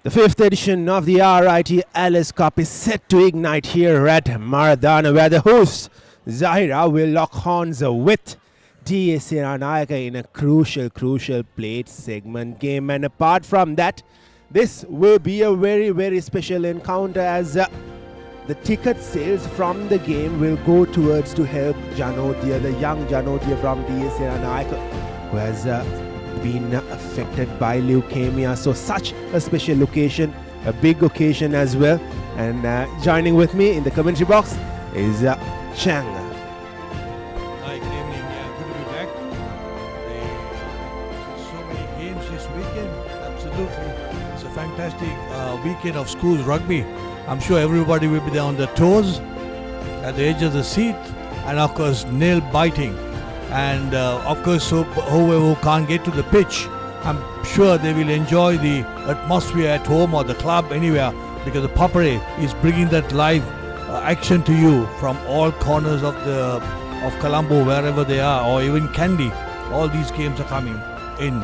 The fifth edition of the R.I.T Alice Cup is set to ignite here at Maradana, where the hosts Zahira will lock horns with D.S Senanayake in a crucial plate segment game. And apart from that, this will be a very special encounter, as the ticket sales from the game will go towards to help Janotia, the young Janotia from D.S Senanayake, who has been affected by leukemia. So such a special occasion, a big occasion as well. And joining with me in the commentary box is Chang. Hi, good evening. Good to be back. So many games this weekend. Absolutely. It's a fantastic weekend of schools rugby. I'm sure everybody will be there on their toes, at the edge of the seat, and of course nail biting. And of course, whoever can't get to the pitch, I'm sure they will enjoy the atmosphere at home or the club, anywhere, because the Papare is bringing that live action to you from all corners of Colombo, wherever they are, or even Kandy. All these games are coming in.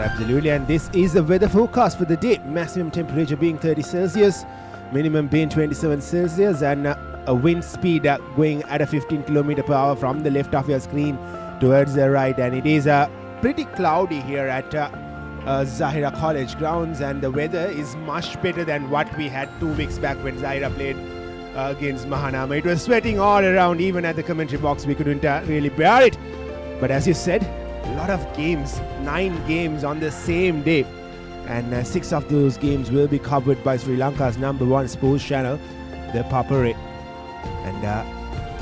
Absolutely, and this is the weather forecast for the day. Maximum temperature being 30 Celsius, minimum being 27 Celsius, and a wind speed going at a 15 km per hour from the left of your screen towards the right. And it is pretty cloudy here at Zahira College grounds, and the weather is much better than what we had 2 weeks back when Zahira played against Maradana. It was sweating all around, even at the commentary box. We couldn't really bear it. But as you said, a lot of games, 9 games on the same day, and 6 of those games will be covered by Sri Lanka's #1 sports channel, the Papare. And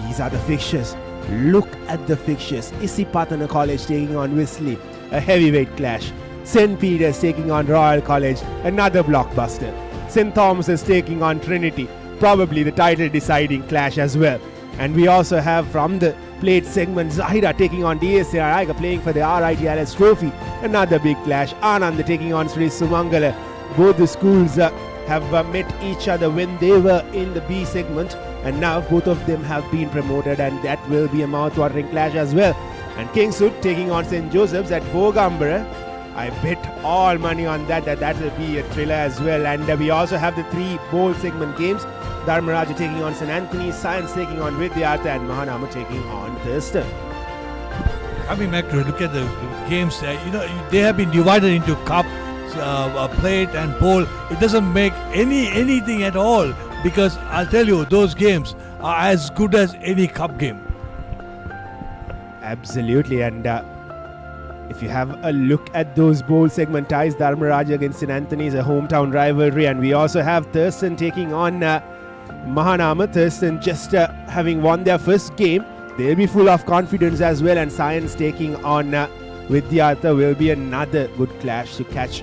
these are the fixtures. Look at the fixtures. Isipatana College taking on Wesley, a heavyweight clash. St. Peter's taking on Royal College, another blockbuster. St. Thomas is taking on Trinity, probably the title deciding clash as well. And we also have from the plate segment Zahira taking on D.S Senanayake, playing for the R.I.T Alice Trophy, another big clash. Anand taking on Sri Sumangala. Both the schools have met each other when they were in the B segment, and now both of them have been promoted, and that will be a mouth-watering clash as well. And Kingswood taking on St. Joseph's at Bogambara. I bet all money on that will be a thriller as well. And we also have the 3 bowl segment games. Dharmaraja taking on St. Anthony, Science taking on Vidyartha, and Mahanama taking on Thurston. Coming back to look at the games, they have been divided into cup, plate and bowl. It doesn't make anything at all, because I'll tell you, those games are as good as any cup game. Absolutely. And if you have a look at those bowl segment ties, Dharmaraja against St. Anthony is a hometown rivalry, and we also have Thurston taking on Mahanama. Thurston just having won their first game, they'll be full of confidence as well, and Science taking on Vidyartha will be another good clash to catch.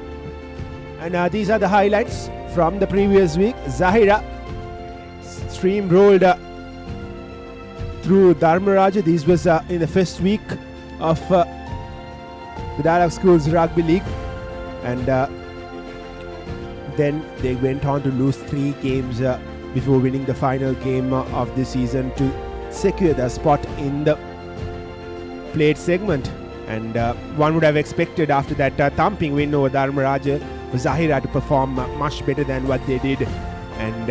And these are the highlights from the previous week. Zahira steamrolled through Dharmaraja. This was in the first week of the Dialog Schools Rugby League, and then they went on to lose 3 games before winning the final game of the season to secure the spot in the plate segment. And one would have expected after that thumping win over Dharmaraja for Zahira to perform much better than what they did. And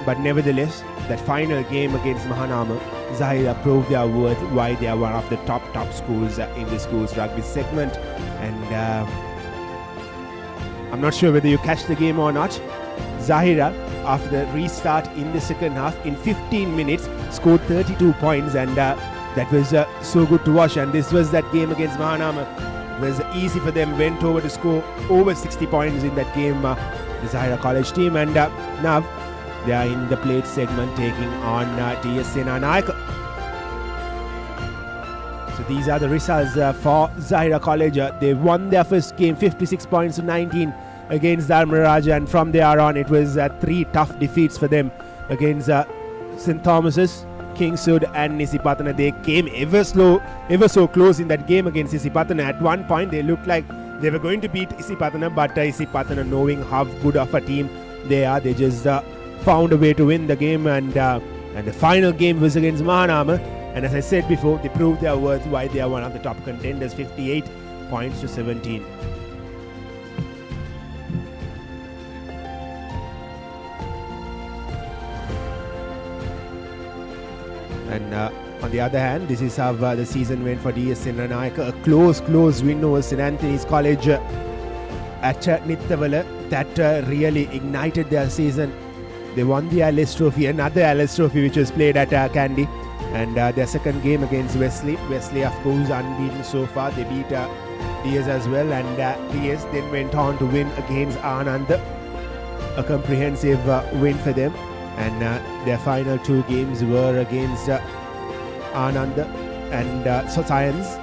but nevertheless, that final game against Mahanama, Zahira proved their worth, why they are one of the top schools in the schools rugby segment. And I'm not sure whether you catch the game or not. Zahira, after the restart in the second half, in 15 minutes, scored 32 points, and that was so good to watch. And this was that game against Mahanama. It was easy for them, went over to score over 60 points in that game, the Zahira College team. And now they are in the plate segment taking on D.S Senanayake. So these are the results for Zahira College. They won their first game 56 points to 19 against Dharmaraja, and from there on it was 3 tough defeats for them against St. Thomas's, Kingswood and Nisipatana. They came ever so close in that game against Nisipatana. At one point they looked like they were going to beat Nisipatana, but Nisipatana, knowing how good of a team they are, they just found a way to win the game. And the final game was against Mahanama, and as I said before, they proved their worth, why they are one of the top contenders, 58 points to 17. And on the other hand, this is how the season went for D.S Senanayake. A close win over St. Anthony's College at Nittavala. That really ignited their season. They won the LS Trophy, another LS Trophy which was played at Kandy. And their second game against Wesley. Wesley, of course, unbeaten so far. They beat DS as well. And DS then went on to win against Anand. A comprehensive win for them. And their final 2 games were against Anand and Science,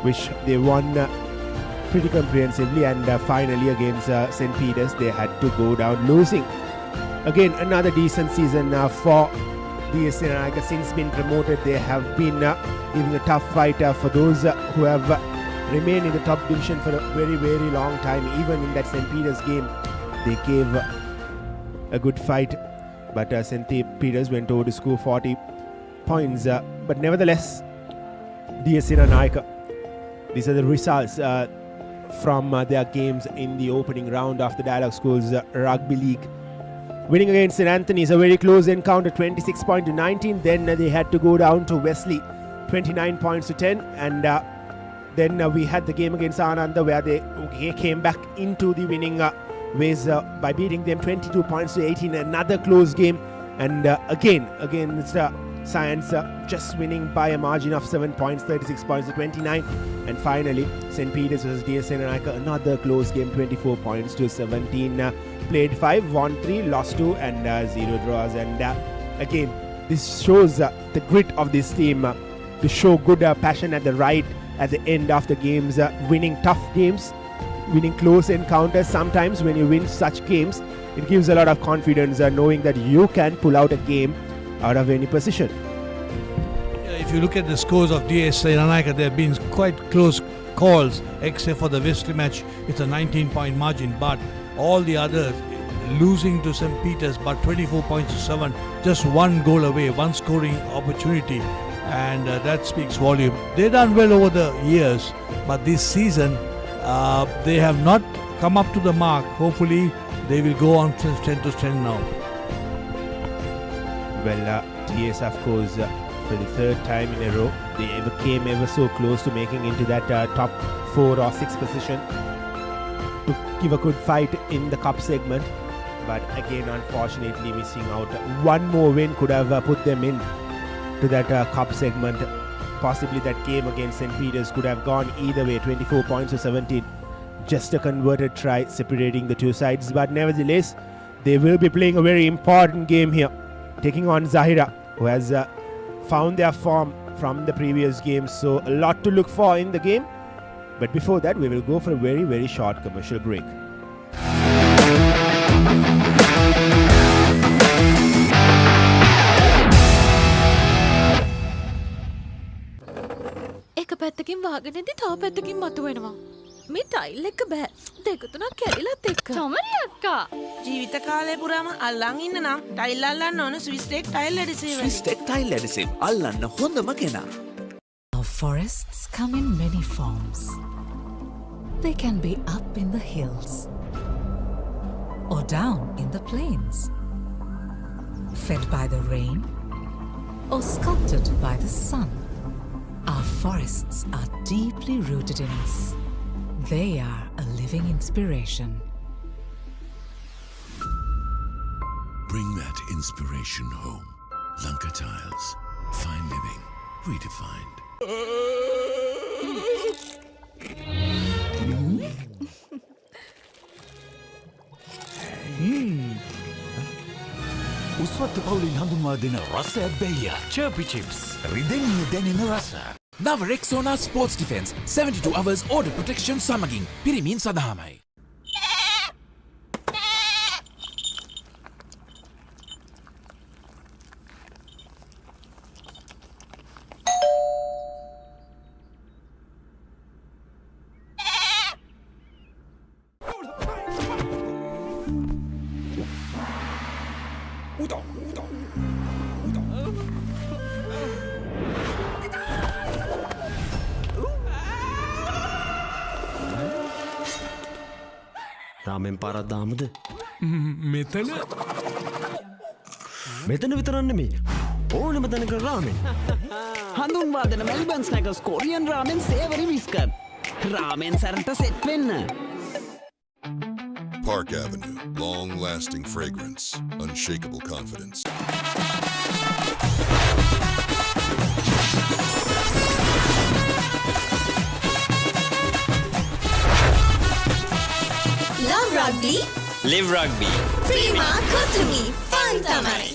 which they won pretty comprehensively. And finally against St. Peter's, they had to go down losing. Again, another decent season for D.S Senanayake. Since being promoted, they have been giving a tough fight for those who have remained in the top division for a very long time. Even in that St. Peter's game, they gave a good fight. But St. Peter's went over to score 40 points. But nevertheless, D.S Senanayake, these are the results from their games in the opening round of the Dialog Schools Rugby League. Winning against St. Anthony's, a very close encounter, 26 points to 19. Then they had to go down to Wesley, 29 points to 10. And then we had the game against Ananda, where they came back into the winning ways by beating them 22 points to 18. Another close game. And again it's Science just winning by a margin of 7 points, 36 points to 29. And finally, St. Peter's versus D.S Senanayake, another close game, 24 points to 17. Played 5, won 3, lost 2, and 0 draws. And again, this shows the grit of this team to show good passion at the end of the games, winning tough games, winning close encounters. Sometimes when you win such games, it gives a lot of confidence, knowing that you can pull out a game out of any position. If you look at the scores of D.S Senanayake, there have been quite close calls, except for the Wesley match. It's a 19-point margin, but all the others losing to St. Peter's, but 24 points to 7, just 1 goal away, 1 scoring opportunity, and that speaks volume. They've done well over the years, but this season they have not come up to the mark. Hopefully they will go on from strength to strength now. Well, DS, of course, for the 3rd time in a row, they came ever so close to making into that top 4 or 6 position to give a good fight in the cup segment. But again, unfortunately, missing out. One more win could have put them in to that cup segment. Possibly that game against St. Peter's could have gone either way, 24 points to 17. Just a converted try separating the 2 sides. But nevertheless, they will be playing a very important game here, taking on Zahira, who has found their form from the previous games. So a lot to look for in the game. But before that, we will go for a very short commercial break. එක පැත්තකින් වාගෙනදී තව පැත්තකින් මතුවෙනවා. මේ tile එක බෑ. දෙක තුනක් කැඩිලත් එක්ක. චමරි අක්කා. ජීවිත කාලය පුරාම අල්ලන් ඉන්න නම් ටයිල් අල්ලන්න ඕන ස්විස්ටෙක් ටයිල් ඇඩිසිව්. ස්විස්ටෙක් ටයිල් ඇඩිසිව් අල්ලන්න හොඳම කෙනා. Our forests come in many forms. They can be up in the hills or down in the plains, fed by the rain or sculpted by the sun. Our forests are deeply rooted in us. They are a living inspiration. Bring that inspiration home. Lanka Tiles. Fine living. Redefined. උස්වත්තු පවුලින් හඳුන්වා දෙන රස ඇබ්බැහිය චර්පි chips රිදෙන්නේ දැනෙන රස. නව Rexona sports defence 72 hours order protection සමගින් පිරිමින් සඳහාමයි. රාමෙන් පාරක් දාමුද? මෙතන විතරක් නෙමෙයි. ඕනෙම තැනක රාමෙන්. හඳුන්වා දෙන මෙල්බන් ස්නැකර්ස් කොරියන් රාමෙන් සේවරි විස්කට්. රාමෙන් සැරට සෙට් වෙන්න. Park Avenue. Long-lasting fragrance. Unshakable confidence. Love rugby. Live rugby. Prima Kotumi. Fun tamai.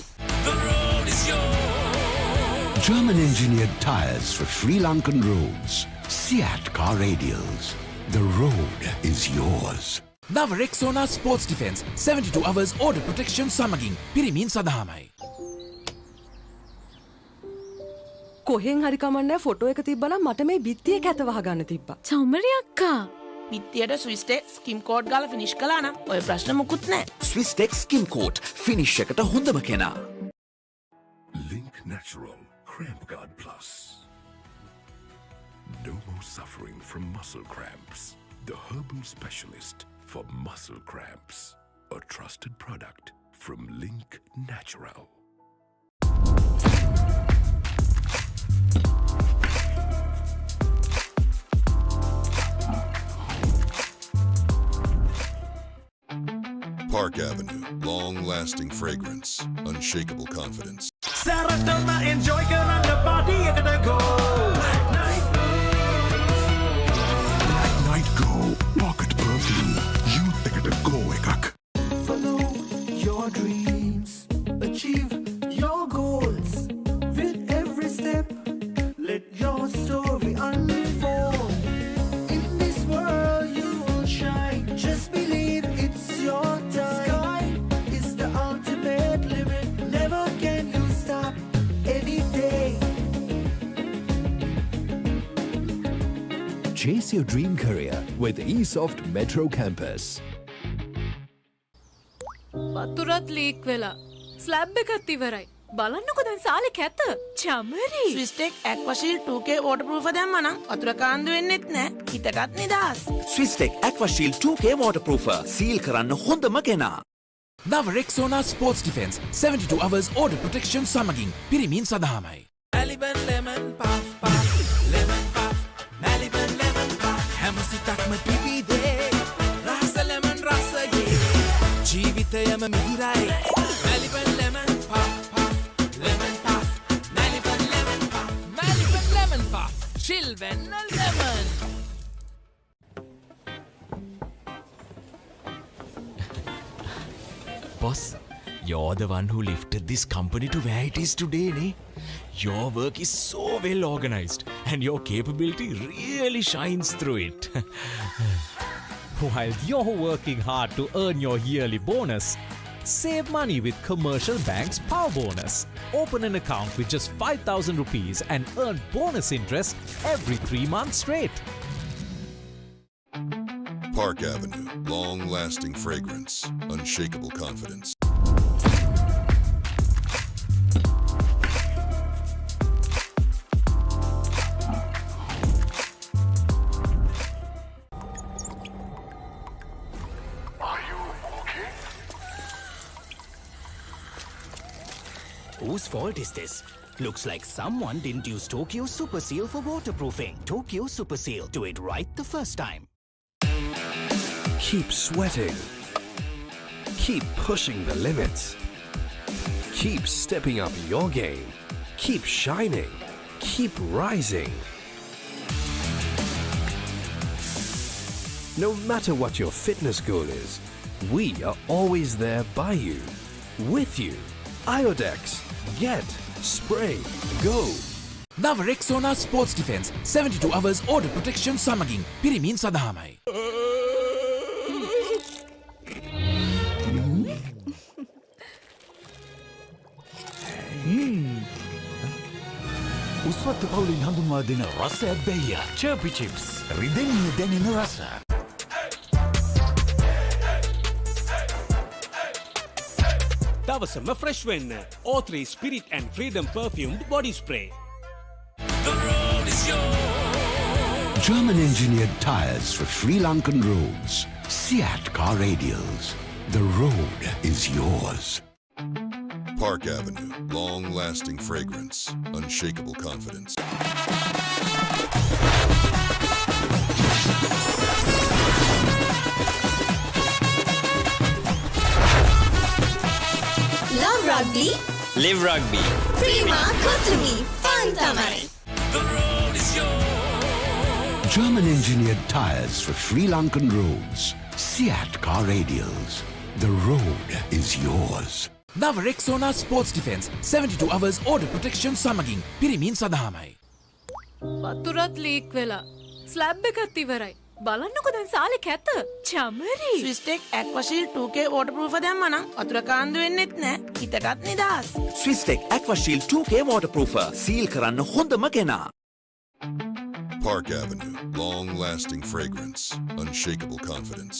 German engineered tires for Sri Lankan roads. Seat car radials. The road is yours. නව Rexona sports defence 72 hours order protection සමගින් පිරිමින් සඳහාමයි. කොහෙන් හරි කමන්නේ photo එක තිබ්බනම් මට මේ බිත්තිය කැත වහගන්න තිබ්බා. චමරි අක්කා. පිටියට ස්විස්ටෙක් ස්කිම් කෝඩ් ගාලා ෆිනිෂ් කළා නම් ඔය ප්‍රශ්න මුකුත් නැහැ. ස්විස්ටෙක් ස්කිම් කෝට් ෆිනිෂ් එකට හොඳම කෙනා. Link Natural Cramp Guard Plus. No more suffering from muscle cramps. The herbal specialist for muscle cramps. A trusted product from Link Natural. Park Avenue. Long-lasting fragrance. Unshakable confidence. සැරටම enjoy කරන්න party එකට go. Night Go. Pocket perfume. Youth එකට go එකක්. Follow your dreams, achieve your goals. With every step, let your story unfold. In this world you will shine. Just believe it's your time. Sky is the ultimate limit. Never can you stop any day. Chase your dream career with eSoft Metro Campus. වතුරත් leak වෙලා. Slab එකත් ඉවරයි. බලන්නකො දැන් සාලේ කැත. Chamari. ස්විස්ටෙක් ඇක්වාෂීල්ඩ් 2K waterproof දැම්මා නම් වතුර කාන්දු වෙන්නෙත් නැහැ. හිතටත් නිදහස්. ස්විස්ටෙක් ඇක්වාෂීල්ඩ් 2K waterproofer සීල් කරන්න හොඳම කෙනා. නව Rexona sports defence 72 hours order protection සමගින් පිරිමින් සඳහාමයි. Maliban lemon puff puff, lemon puff, Maliban lemon puff. හැම සිතක්ම පිපිදේ, රස lemon රසයේ, ජීවිතයම මිහිරයි. Maliban lemon puff puff, lemon puff, Maliban lemon puff, Maliban lemon puff, chill when lemon. Boss, you're the one who lifted this company to where it is today, ne? Your work is so well organized and your capability really shines through it. While you're working hard to earn your yearly bonus, save money with Commercial Bank's Power Bonus. Open an account with just 5,000 rupees and earn bonus interest every 3 months straight. Park Avenue, long-lasting fragrance, unshakable confidence. Whose fault is this? Looks like someone didn't use Tokyo Super Seal for waterproofing. Tokyo Super Seal. Do it right the first time. Keep sweating. Keep pushing the limits. Keep stepping up your game. Keep shining. Keep rising. No matter what your fitness goal is, we are always there by you, with you. Iodex. Get. Spray. Go. නව Rexona sports defence 72 hours order protection සමගින් පිරිමින් සඳහාමයි. උස්වත්තු පවුලින් හඳුන්වා දෙන රස ඇබ්බැහිය චර්පි chips රිදෙන්නේ දැනෙන රස. දවසම fresh වෙන්න O3 Spirit and Freedom perfumed body spray. German engineered tires for Sri Lankan roads. Seat car radials. The road is yours. Park Avenue, long-lasting fragrance, unshakable confidence. Love rugby. Live rugby. Prima Kotlumi. Fun tamai. The road is yours. German engineered tires for Sri Lankan roads. Seat car radials. The road is yours. නව Rexona sports defence 72 hours order protection සමගින් පිරිමින් සඳහාමයි. වතුරත් leak වෙලා. Slab එකත් ඉවරයි. බලන්නකො දැන් සාලේ කැත. Chamari. ස්විස්ටෙක් ඇක්වාෂීල්ඩ් 2K waterproof දැම්මනම් වතුර කාන්දු වෙන්නෙත් නෑ. හිතටත් නිදහස්. ස්විස්ටෙක් ඇක්වාෂීල්ඩ් 2K waterproofer සීල් කරන්න හොඳම කෙනා. Park Avenue, long-lasting fragrance, unshakable confidence.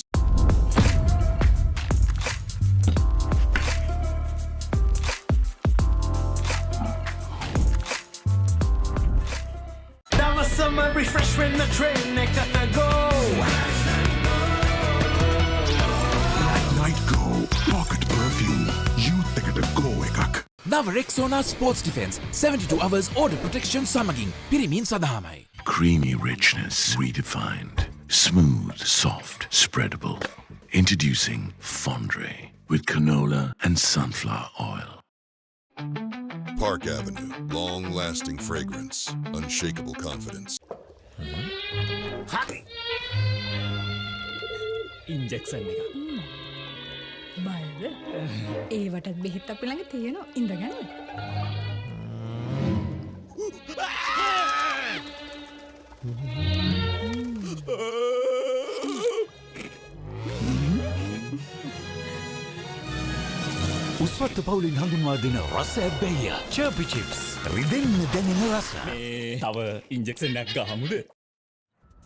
Summer refresh when the train gotta go. Night Go Pocket Perfume. You take it a go ekak. නව Rexona sports defence 72 hours order protection සමගින් පිරිමින් සඳහාමයි. Creamy richness redefined. Smooth, soft, spreadable. Introducing Fondre with canola and sunflower oil. Park Avenue, long-lasting fragrance, unshakable confidence. Injection එක. බයද? ඒවටත් බෙහෙත් අපි ළඟ තියෙනවා. ඉඳගන්න. උස්වත්තු පවුලින් හඳුන්වා දෙන රස ඇබ්බැහිය චර්පි චිප්ස් රිදෙන්න දැනෙන රස. තව ඉන්ජෙක්ෂන් එකක් ගහමුද?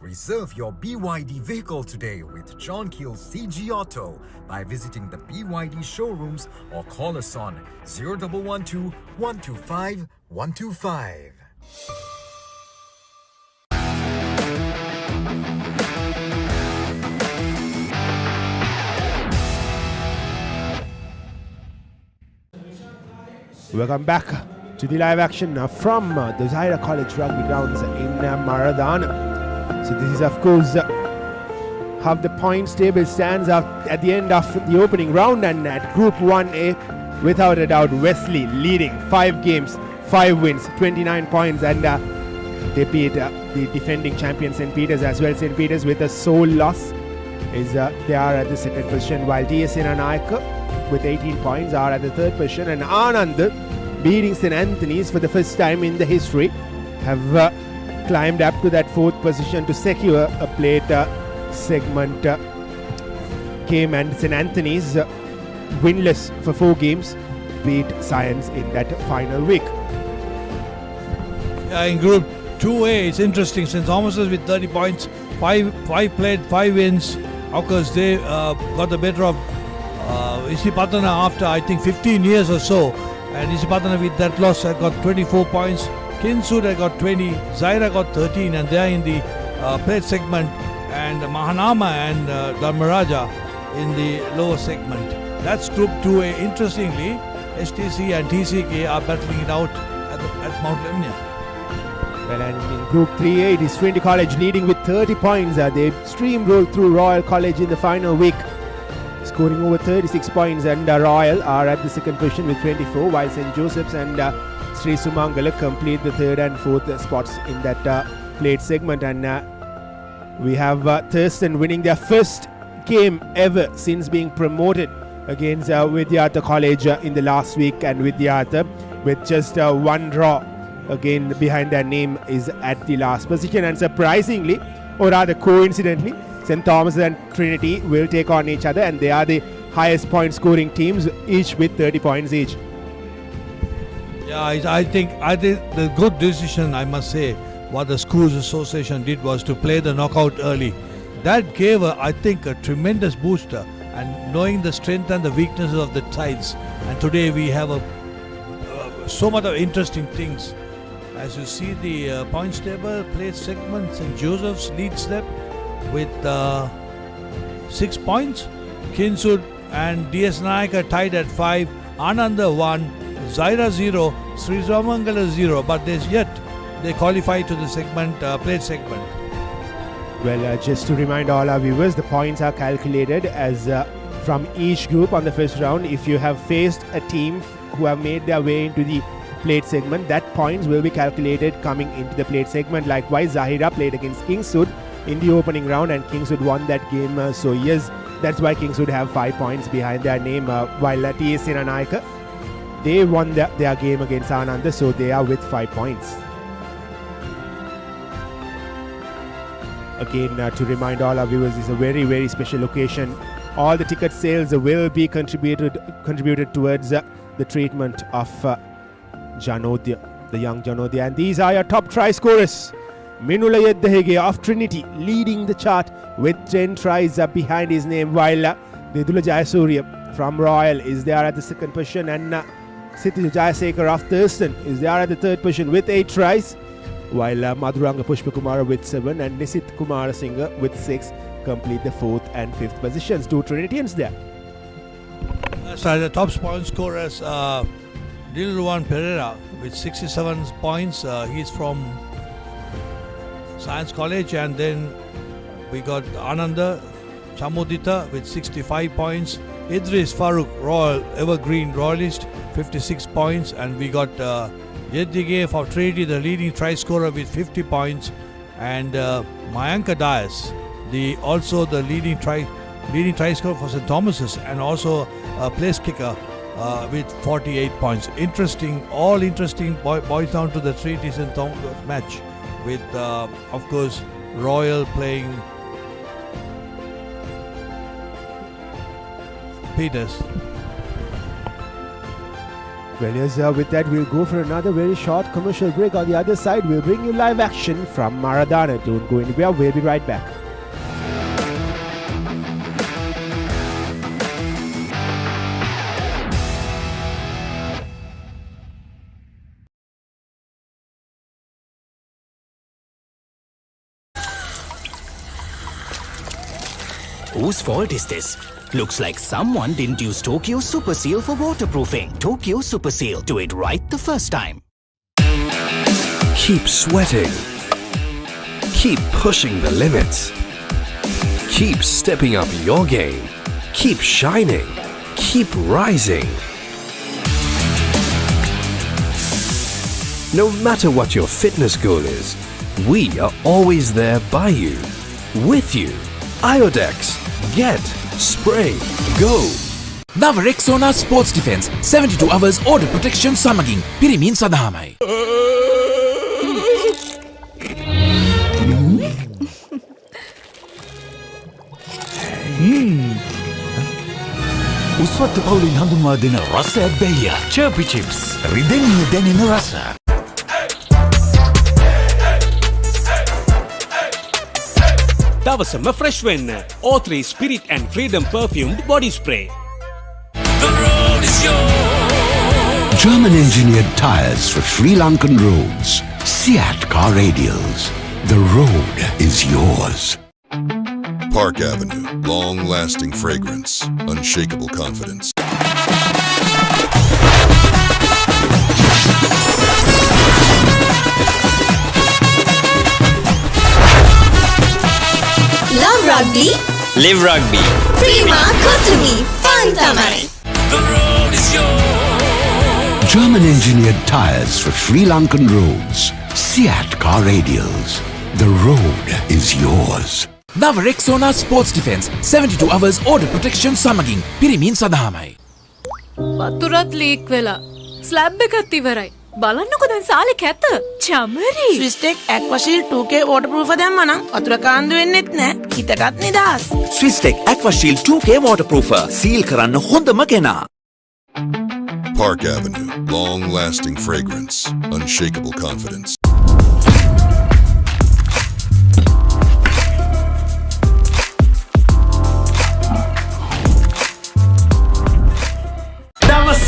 Reserve your BYD vehicle today with John Keel CG Auto by visiting the BYD showrooms or call us on 0112 125 125. Welcome back to the live action from the Zahira College Rugby grounds in Maradana. So this is of course how the points table stands up at the end of the opening round, and at Group 1A, without a doubt, Wesley leading 5 games, 5 wins, 29 points, and they beat the defending champion St. Peter's as well. St. Peter's with a sole loss is they are at the second position, while D.S Senanayake with 18 points are at the third position, and Anand beating St. Anthony's for the first time in the history have climbed up to that fourth position to secure a plate segment game, and St. Anthony's winless for 4 games beat Science in that final week. In Group 2A, it's interesting. St. Thomas's with 30 points, 5 played, 5 wins. Of course, they got the better of Isipatana after I think 15 years or so. And Isipatana with that loss had got 24 points. Kinsud had got 20. Zahira got 13, and they are in the plate segment. And Mahanama and Dharmaraja in the lower segment. That's Group 2A. Interestingly, STC and TCK are battling it out at Mount Lemnia. Well, and in Group 3A, it is Trinity College leading with 30 points. They streamrolled through Royal College in the final week, scoring over 36 points. And Royal are at the second position with 24, while St. Joseph's and Sri Sumangala complete the third and fourth spots in that plate segment. And we have Thurston winning their first game ever since being promoted against Vidyartha College in the last week, and Vidyartha with just one draw again behind their name is at the last position. And surprisingly, or rather coincidentally, St. Thomas and Trinity will take on each other, and they are the highest point scoring teams, each with 30 points each. Yeah, I think the good decision, I must say, what the Schools Association did was to play the knockout early. That gave, I think, a tremendous booster, and knowing the strength and the weaknesses of the sides. And today we have so much of interesting things. As you see the points table, plate segment, St. Joseph's leads them with 6 points. Kinsud and D.S Senanayake tied at 5. Ananda 1, Zahira 0, Sri Ramangala 0. But they qualify to the segment, plate segment. Well, just to remind all our viewers, the points are calculated as from each group on the first round. If you have faced a team who have made their way into the plate segment, that points will be calculated coming into the plate segment. Likewise, Zahira played against Kingswood in the opening round, and Kingswood won that game. So yes, that's why Kingswood have 5 points behind their name, while D.S Senanayake, they won their game against Ananda, so they are with 5 points. Again, to remind all our viewers, it's a very, very special occasion. All the ticket sales will be contributed towards the treatment of Janodya, the young Janodya. And these are your top try scorers. Minula Yeddahege of Trinity leading the chart with 10 tries behind his name, while Dedula Jayasurya from Royal is there at the second position, and Sithil Jayasekar of Thurston is there at the third position with 8 tries, while Madhuranga Pushpakumara with 7 and Nisit Kumara Singh with 6 complete the 4th and 5th positions. 2 Trinitians there. So the top point scorers, Dilruwan Pereira with 67 points. He's from Science College. And then we got Ananda Chamudita with 65 points. Idris Farooq, Royal Evergreen Royalist, 56 points. And we got Yeddige for Trinity, the leading try scorer with 50 points. And Mayanka Dias, also the leading try scorer for St. Thomas's, and also a place kicker with 48 points. All interesting boils down to the Trinity St. Thomas match with, of course, Royal playing Peters. Well, yes, with that, we'll go for another very short commercial break. On the other side, we'll bring you live action from Maradana. Don't go anywhere. We'll be right back. Whose fault is this? Looks like someone didn't use Tokyo Super Seal for waterproofing. Tokyo Super Seal. Do it right the first time. Keep sweating. Keep pushing the limits. Keep stepping up your game. Keep shining. Keep rising. No matter what your fitness goal is, we are always there by you, with you. Iodex. Get. Spray. Go. Now Rexona Sports Defense 72 hours order protection සමගින් පිරිමින් සඳහාමයි. උස්වත්තු පවුලින් හඳුන්වා දෙන රස ඇබ්බැහිය චර්පි chips රිදෙන්නේ දැනෙන රස. දවසම fresh වෙන්න. O3 Spirit and Freedom perfumed body spray. The road is yours. German engineered tires for Sri Lankan roads. Seat car radials. The road is yours. Park Avenue. Long-lasting fragrance. Unshakable confidence. Love rugby. Live rugby. Prima Kotumi. Fun tamai. The road is yours. German engineered tires for Sri Lankan roads. Seat car radials. The road is yours. නව Rexona sports defence 72 hours order protection සමගින් පිරිමින් සඳහාමයි. වතුරත් leak වෙලා. Slab එකත් ඉවරයි. බලන්නකො දැන් සාලේ කැත. Chamari. ස්විස්ටෙක් ඇක්වාශීල් 2K waterproof දැම්මනම් වතුර කාන්දු වෙන්නෙත් නෑ. හිතටත් නිදහස්. ස්විස්ටෙක් ඇක්වාශීල් 2K waterproofer සීල් කරන්න හොඳම කෙනා. Park Avenue. Long-lasting fragrance. Unshakable confidence.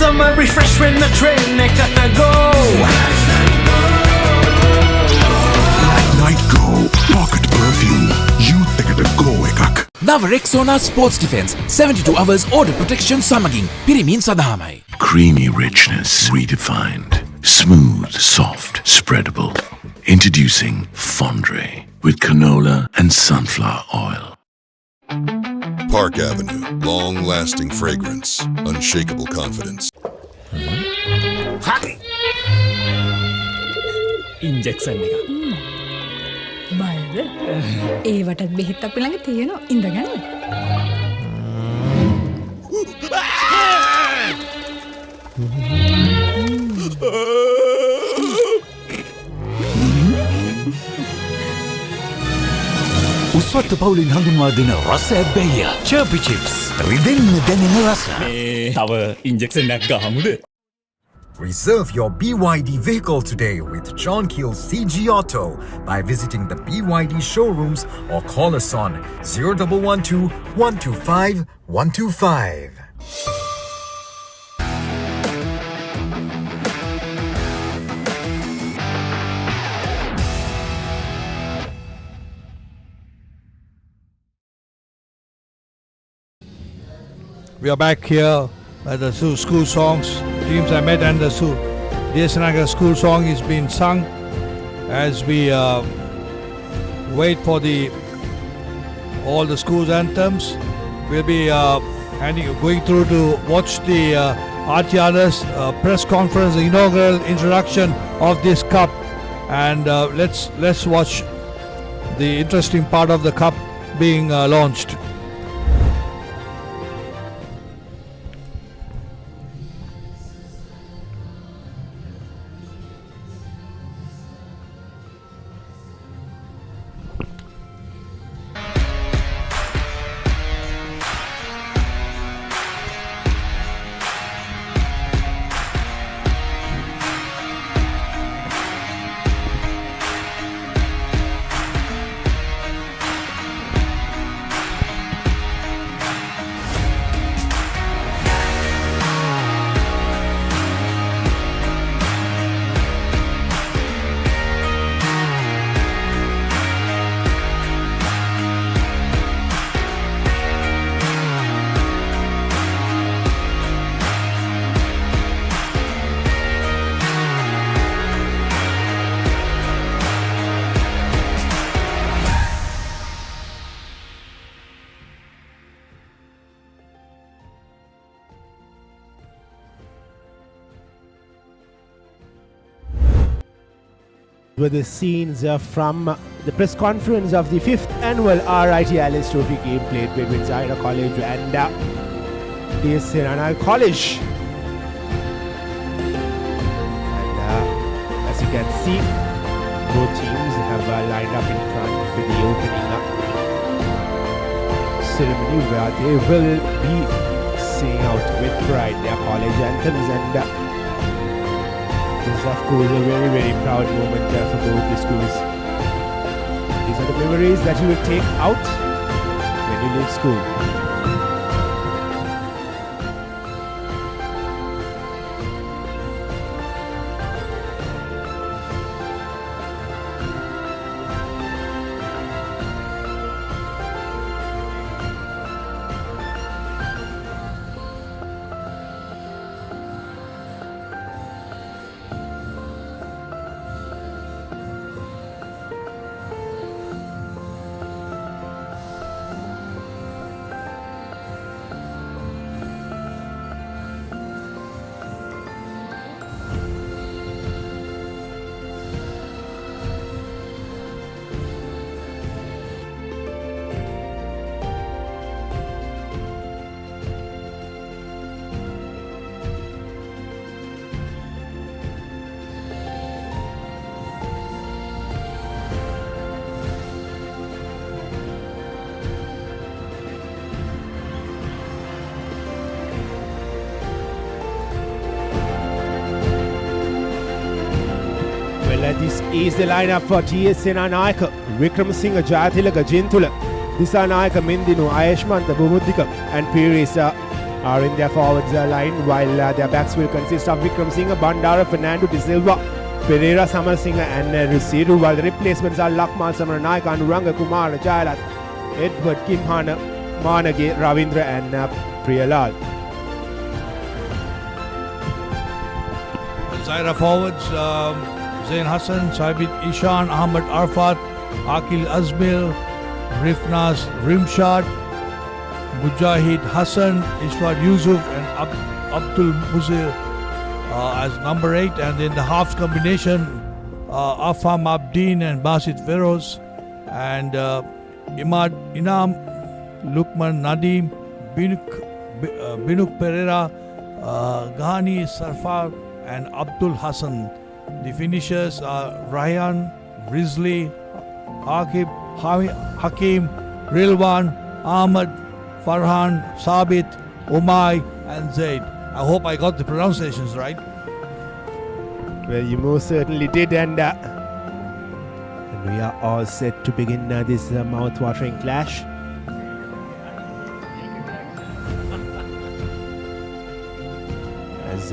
Summer refresh when the train gotta go. Night Go Pocket Perfume. You gotta go ekak. නව Rexona sports defence 72 hours order protection සමගින් පිරිමින් සඳහාමයි. Creamy richness redefined. Smooth, soft, spreadable. Introducing Fondre with canola and sunflower oil. Park Avenue. Long-lasting fragrance. Unshakable confidence. Injection එක. බයද? ඒවටත් බෙහෙත් අපි ළඟ තියෙනවා. ඉඳගන්න. උස්වත්ත පවුලින් හඳුන්වා දෙන රස ඇබ්බැහිය චර්පි චිප්ස් රිදෙන්න දැනෙන රස. තව ඉන්ජෙක්ෂන් එකක් ගහමුද? Reserve your BYD vehicle today with John Keel's CG Auto by visiting the BYD showrooms or call us on 0112 125 125. We are back here at the school songs. Teams I met and the D.S Senanayake school song is being sung as we wait for all the schools anthems. We'll be going through to watch the R.I.T press conference, the inaugural introduction of this cup, and let's watch the interesting part of the cup being launched. Were the scenes from the press conference of the 5th annual R.I.T Trophy game played between Zahira College and D.S Senanayake College. And as you can see, both teams have lined up in front for the opening ceremony where they will be singing out with pride their college anthems, and this is of course a very, very proud moment for both the schools. These are the memories that you will take out when you leave school. This is the lineup for D.S Senanayake, Vikramasinghe, Jayathilaka, Jintula, Disanayake, Mindinu, Ayeshmanta, Bumuddika and Pires are in their forwards line, while their backs will consist of Vikramasinghe, Bandara, Fernando De Silva, Pereira, Samarasinghe and Residu, while the replacements are Lakmal Samaranayake, Anuranga Kumar, Jayalat, Edward Kimhana, Manage, Ravindra and Priyalal. Zahira forwards, Zain Hassan, Sabit Ishan, Ahmad Arfat, Akil Azmil, Rifnaz Rimshad, Mujahid Hassan, Iswad Yusuf and Abdul Muzil as number 8, and then the halves combination Afam Abdin and Basit Feroz, and Imad Inam, Lukman Nadim, Binuk Pereira, Ghani Sarfar and Abdul Hassan. The finishers are Ryan, Rizli, Akib, Hakim, Rilwan, Ahmad, Farhan, Sabit, Umay and Zaid. I hope I got the pronunciations right. Well, you most certainly did, and we are all set to begin this mouth-watering clash. As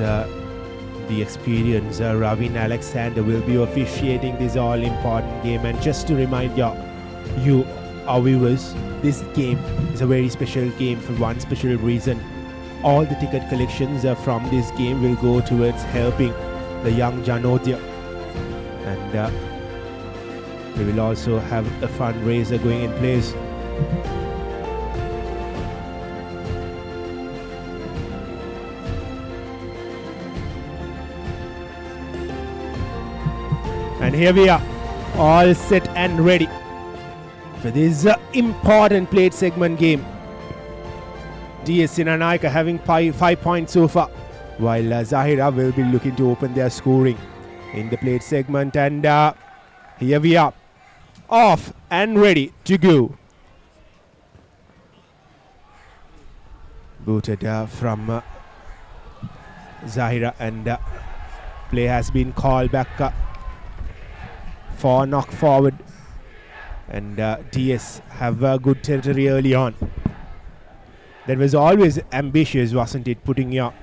the experienced Ravin Alexander will be officiating this all-important game, and just to remind you, our viewers, this game is a very special game for one special reason. All the ticket collections from this game will go towards helping the young Janodya, and we will also have a fundraiser going in place. And here we are, all set and ready for this important plate segment game. D.S Senanayake having 5 points so far, while Zahira will be looking to open their scoring in the plate segment. And here we are, off and ready to go. Booted from Zahira, and play has been called back for knock forward, and DS have good territory early on. That was always ambitious, wasn't it, putting your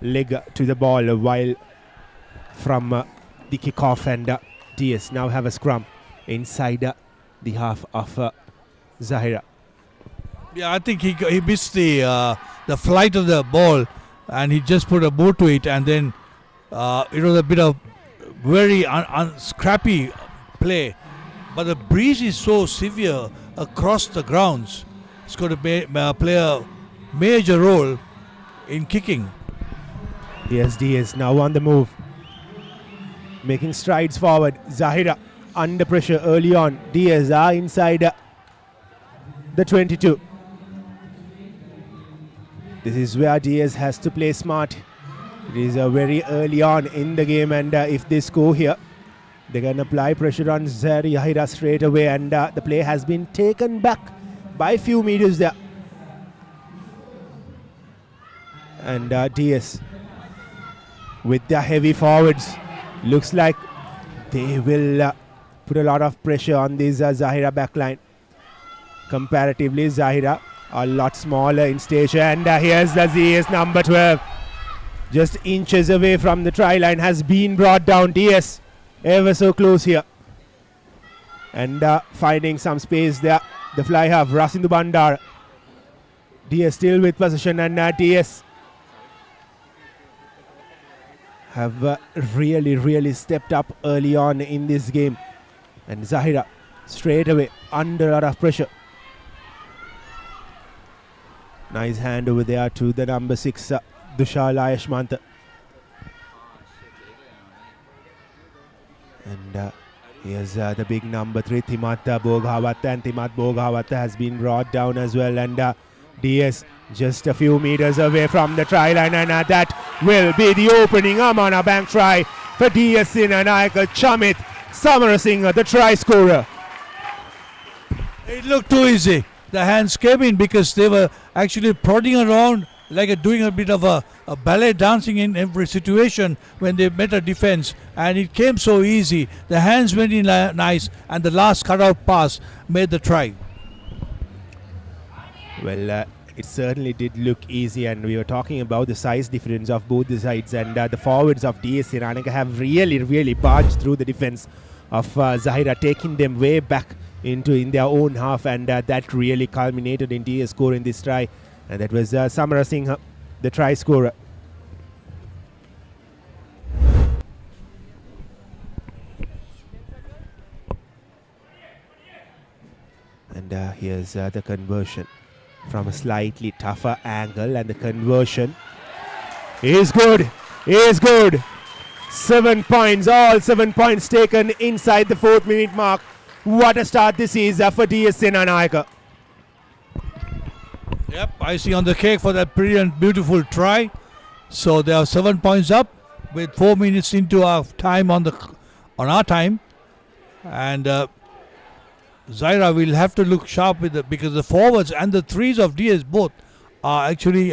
leg to the ball while from the kickoff, and DS now have a scrum inside the half of Zahira. Yeah, I think he missed the flight of the ball, and he just put a boot to it, and then it was a bit of very scrappy play, but the breeze is so severe across the grounds. It's going to play a major role in kicking. Yes, DS now on the move, making strides forward. Zahira under pressure early on. DS are inside the 22. This is where DS has to play smart. It is very early on in the game, and if they score here, they can apply pressure on Zahira straight away, and the play has been taken back by a few meters there. And DS with the heavy forwards, looks like they will put a lot of pressure on this Zahira backline. Comparatively, Zahira a lot smaller in stature, and here's the DS number 12. Just inches away from the try line, has been brought down. DS ever so close here. And finding some space there. The fly half, Rasindu Bandar. DS still with possession, and DS have really stepped up early on in this game. And Zahira straight away under a lot of pressure. Nice hand over there to the number 6, Dushal Ayashmanta. And here's the big number 3, Thimat Boghawat, and Thimat Boghawat has been brought down as well. And DS just a few meters away from the try line, and that will be the opening Amana Bank try for D.S Senanayake. Chamit Samarasinghe, the try scorer. It looked too easy. The hands came in because they were actually prodding around like doing a bit of a ballet dancing in every situation when they met a defense, and it came so easy. The hands went in nice, and the last cutout pass made the try. Well, it certainly did look easy, and we were talking about the size difference of both the sides, and the forwards of D.S Senanayake have really barged through the defense of Zahira, taking them way back in their own half, and that really culminated in DS scoring this try, and that was Samarasinghe, the try scorer. And here's the conversion from a slightly tougher angle, and the conversion is good. 7 points, all 7 points taken inside the 4th minute mark. What a start this is for D.S Senanayake. Yep, icing on the cake for that brilliant, beautiful try. So they are 7 points up with 4 minutes into our time on our time, and Zahira will have to look sharp with because the forwards and the threes of DS both are actually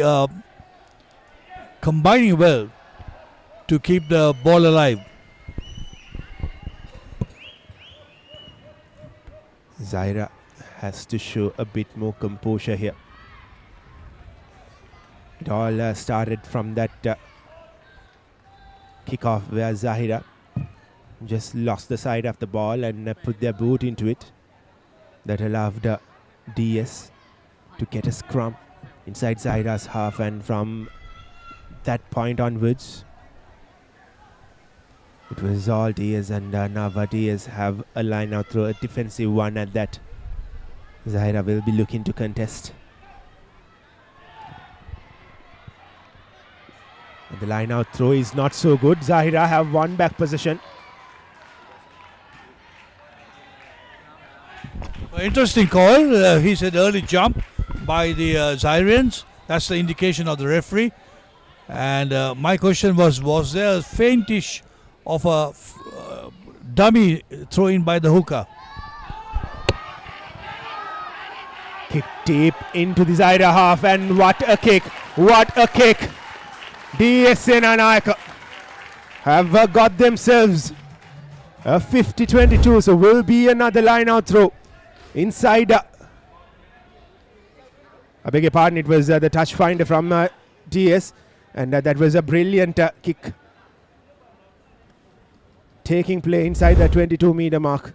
combining well to keep the ball alive. Zahira has to show a bit more composure here. It all started from that kickoff where Zahira just lost the side of the ball and put their boot into it. That allowed DS to get a scrum inside Zahira's half, and from that point onwards, it was all DS, and now DS have a line out through, a defensive one at that. Zahira will be looking to contest. And the line out throw is not so good. Zahira have one back position. Interesting call. He said early jump by the Zahirians. That's the indication of the referee. And my question was there a faintish of a dummy throw in by the hooker? Kick deep into the Zahira half, and what a kick! What a kick! D.S Senanayake have got themselves a 50-22, so will be another line out throw inside. I beg your pardon, it was the touch finder from DS, and that was a brilliant kick taking play inside the 22-meter mark.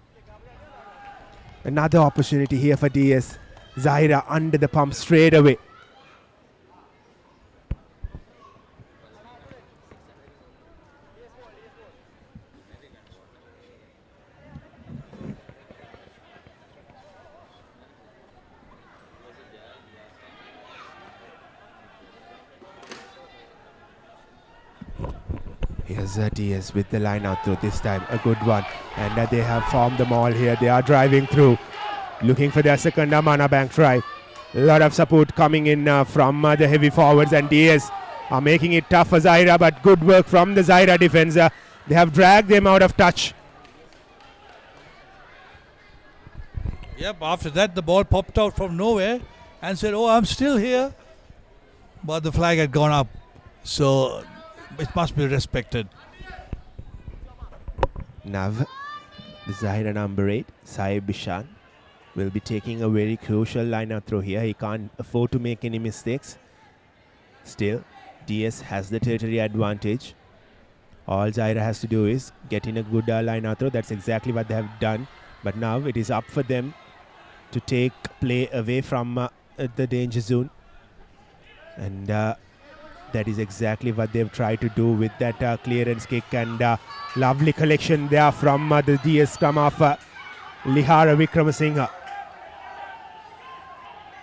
Another opportunity here for DS. Zahira under the pump straight away. Here's DS with the line out through, this time a good one, and they have formed them all here. They are driving through, looking for their second Amana Bank try. A lot of support coming in from the heavy forwards, and DS are making it tough for Zahira, but good work from the Zahira defense. They have dragged them out of touch. Yep, after that the ball popped out from nowhere and said, "Oh, I'm still here." But the flag had gone up, so it must be respected. Nav Zahira number 8, Saib Bishan, will be taking a very crucial line-out throw here. He can't afford to make any mistakes. Still, DS has the territory advantage. All Zahira has to do is get in a good line-out throw. That's exactly what they have done. But now it is up for them to take play away from the danger zone. And that is exactly what they've tried to do with that clearance kick. And lovely collection there from the DS scrum of Lihara Vikramasinghe.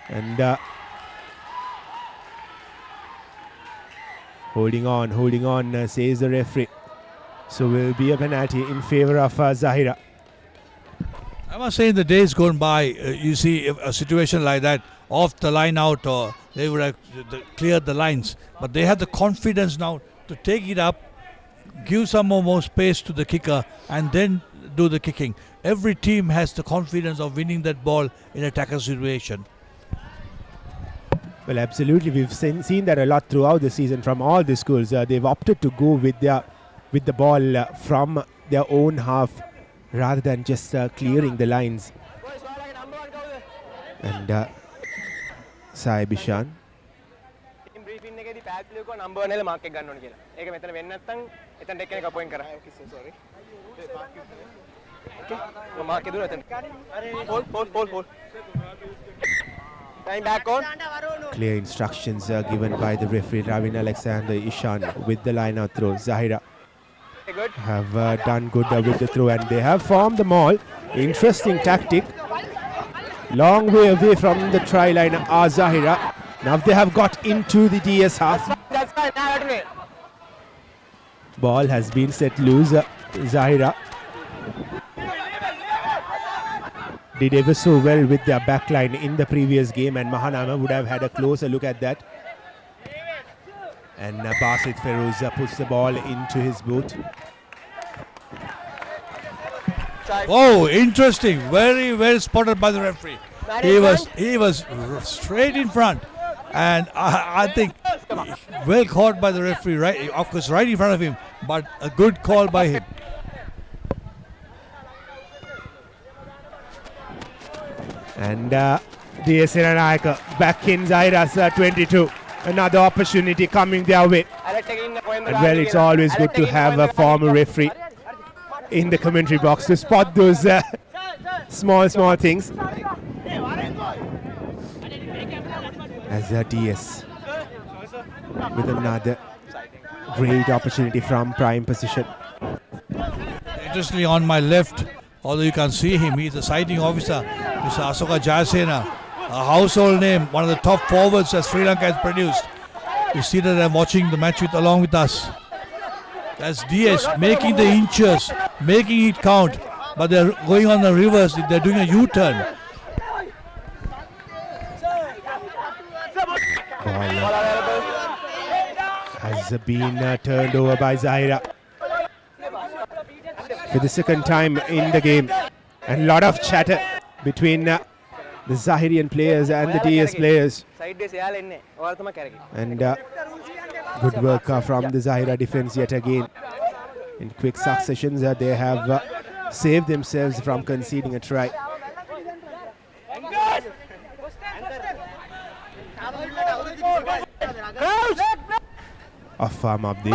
And holding on, says the referee. So will be a penalty in favor of Zahira. I must say, in the days gone by, you see a situation like that, off the line out, or they would have cleared the lines. But they have the confidence now to take it up, give some more space to the kicker, and then do the kicking. Every team has the confidence of winning that ball in a tackle situation. Well, absolutely. We've seen that a lot throughout the season from all the schools. They've opted to go with the ball from their own half rather than just clearing the lines. And Sai Bishan. Clear instructions given by the referee Ravin Alexander Ishan with the line out throw. Zahira have done good with the throw, and they have formed the maul. Interesting tactic. Long way away from the try line are Zahira. Now they have got into the DS half. Ball has been set loose. Zahira did ever so well with their backline in the previous game, and Mahanama would have had a closer look at that. And Basit Feroz puts the ball into his boot. Oh, interesting. Very well spotted by the referee. He was straight in front, and I think well caught by the referee, right? Of course, right in front of him, but a good call by him. And D.S Senanayake back in Zahira's 22. Another opportunity coming their way. And well, it's always good to have a former referee in the commentary box to spot those small things. As DS with another great opportunity from prime position. Interestingly, on my left, although you can't see him, he's a sighting officer, Mr. Asoka Jayasena, a household name, one of the top forwards that Sri Lanka has produced. You see that I'm watching the match along with us. That's DS making the inches, making it count, but they're going on the reverse, they're doing a U-turn. Has been turned over by Zahira for the second time in the game, and a lot of chatter between the Zahirian players and the DS players. And good work from the Zahira defense yet again. In quick successions, they have saved themselves from conceding a try. Affam Abdi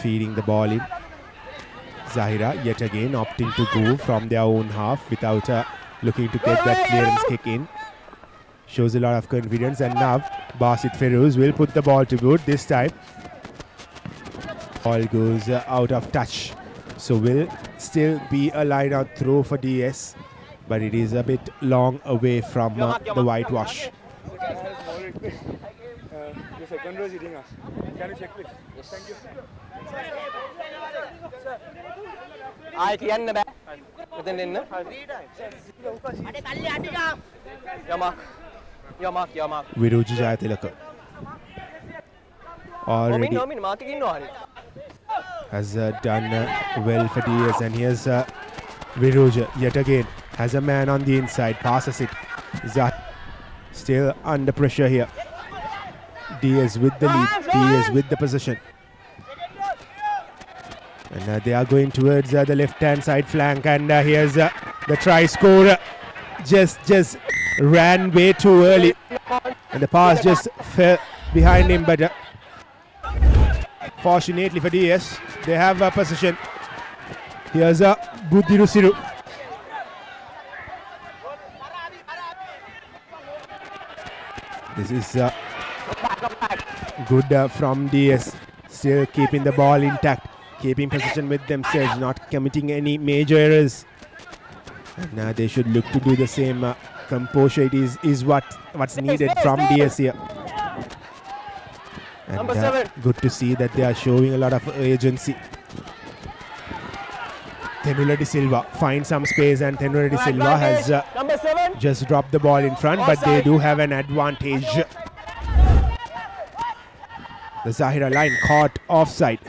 feeding the ball in. Zahira yet again opting to go from their own half without looking to get that clearance kick in. Shows a lot of confidence, and now Basit Feroz will put the ball to good this time. Ball goes out of touch, so will still be a line out throw for DS, but it is a bit long away from the whitewash. The second row is hitting us. Can you check please? Yes. Thank you. I can back. Within in your mark. Viruji Jayatilaka already has done well for DS, and here's Viruja yet again has a man on the inside, passes it. Still under pressure here. DS with the lead, DS with the position. And they are going towards the left-hand side flank. And here's the try scorer. Just ran way too early. And the pass just fell behind him. But fortunately for DS, they have a possession. Here's Buddhi Rusiru. This is good from DS. Still keeping the ball intact, keeping possession with themselves, not committing any major errors. And now they should look to do the same. Composure is what's needed from DS here. And good to see that they are showing a lot of urgency. Thenula De Silva finds some space, and Thenula De Silva has just dropped the ball in front, but they do have an advantage. The Zahira line caught offside.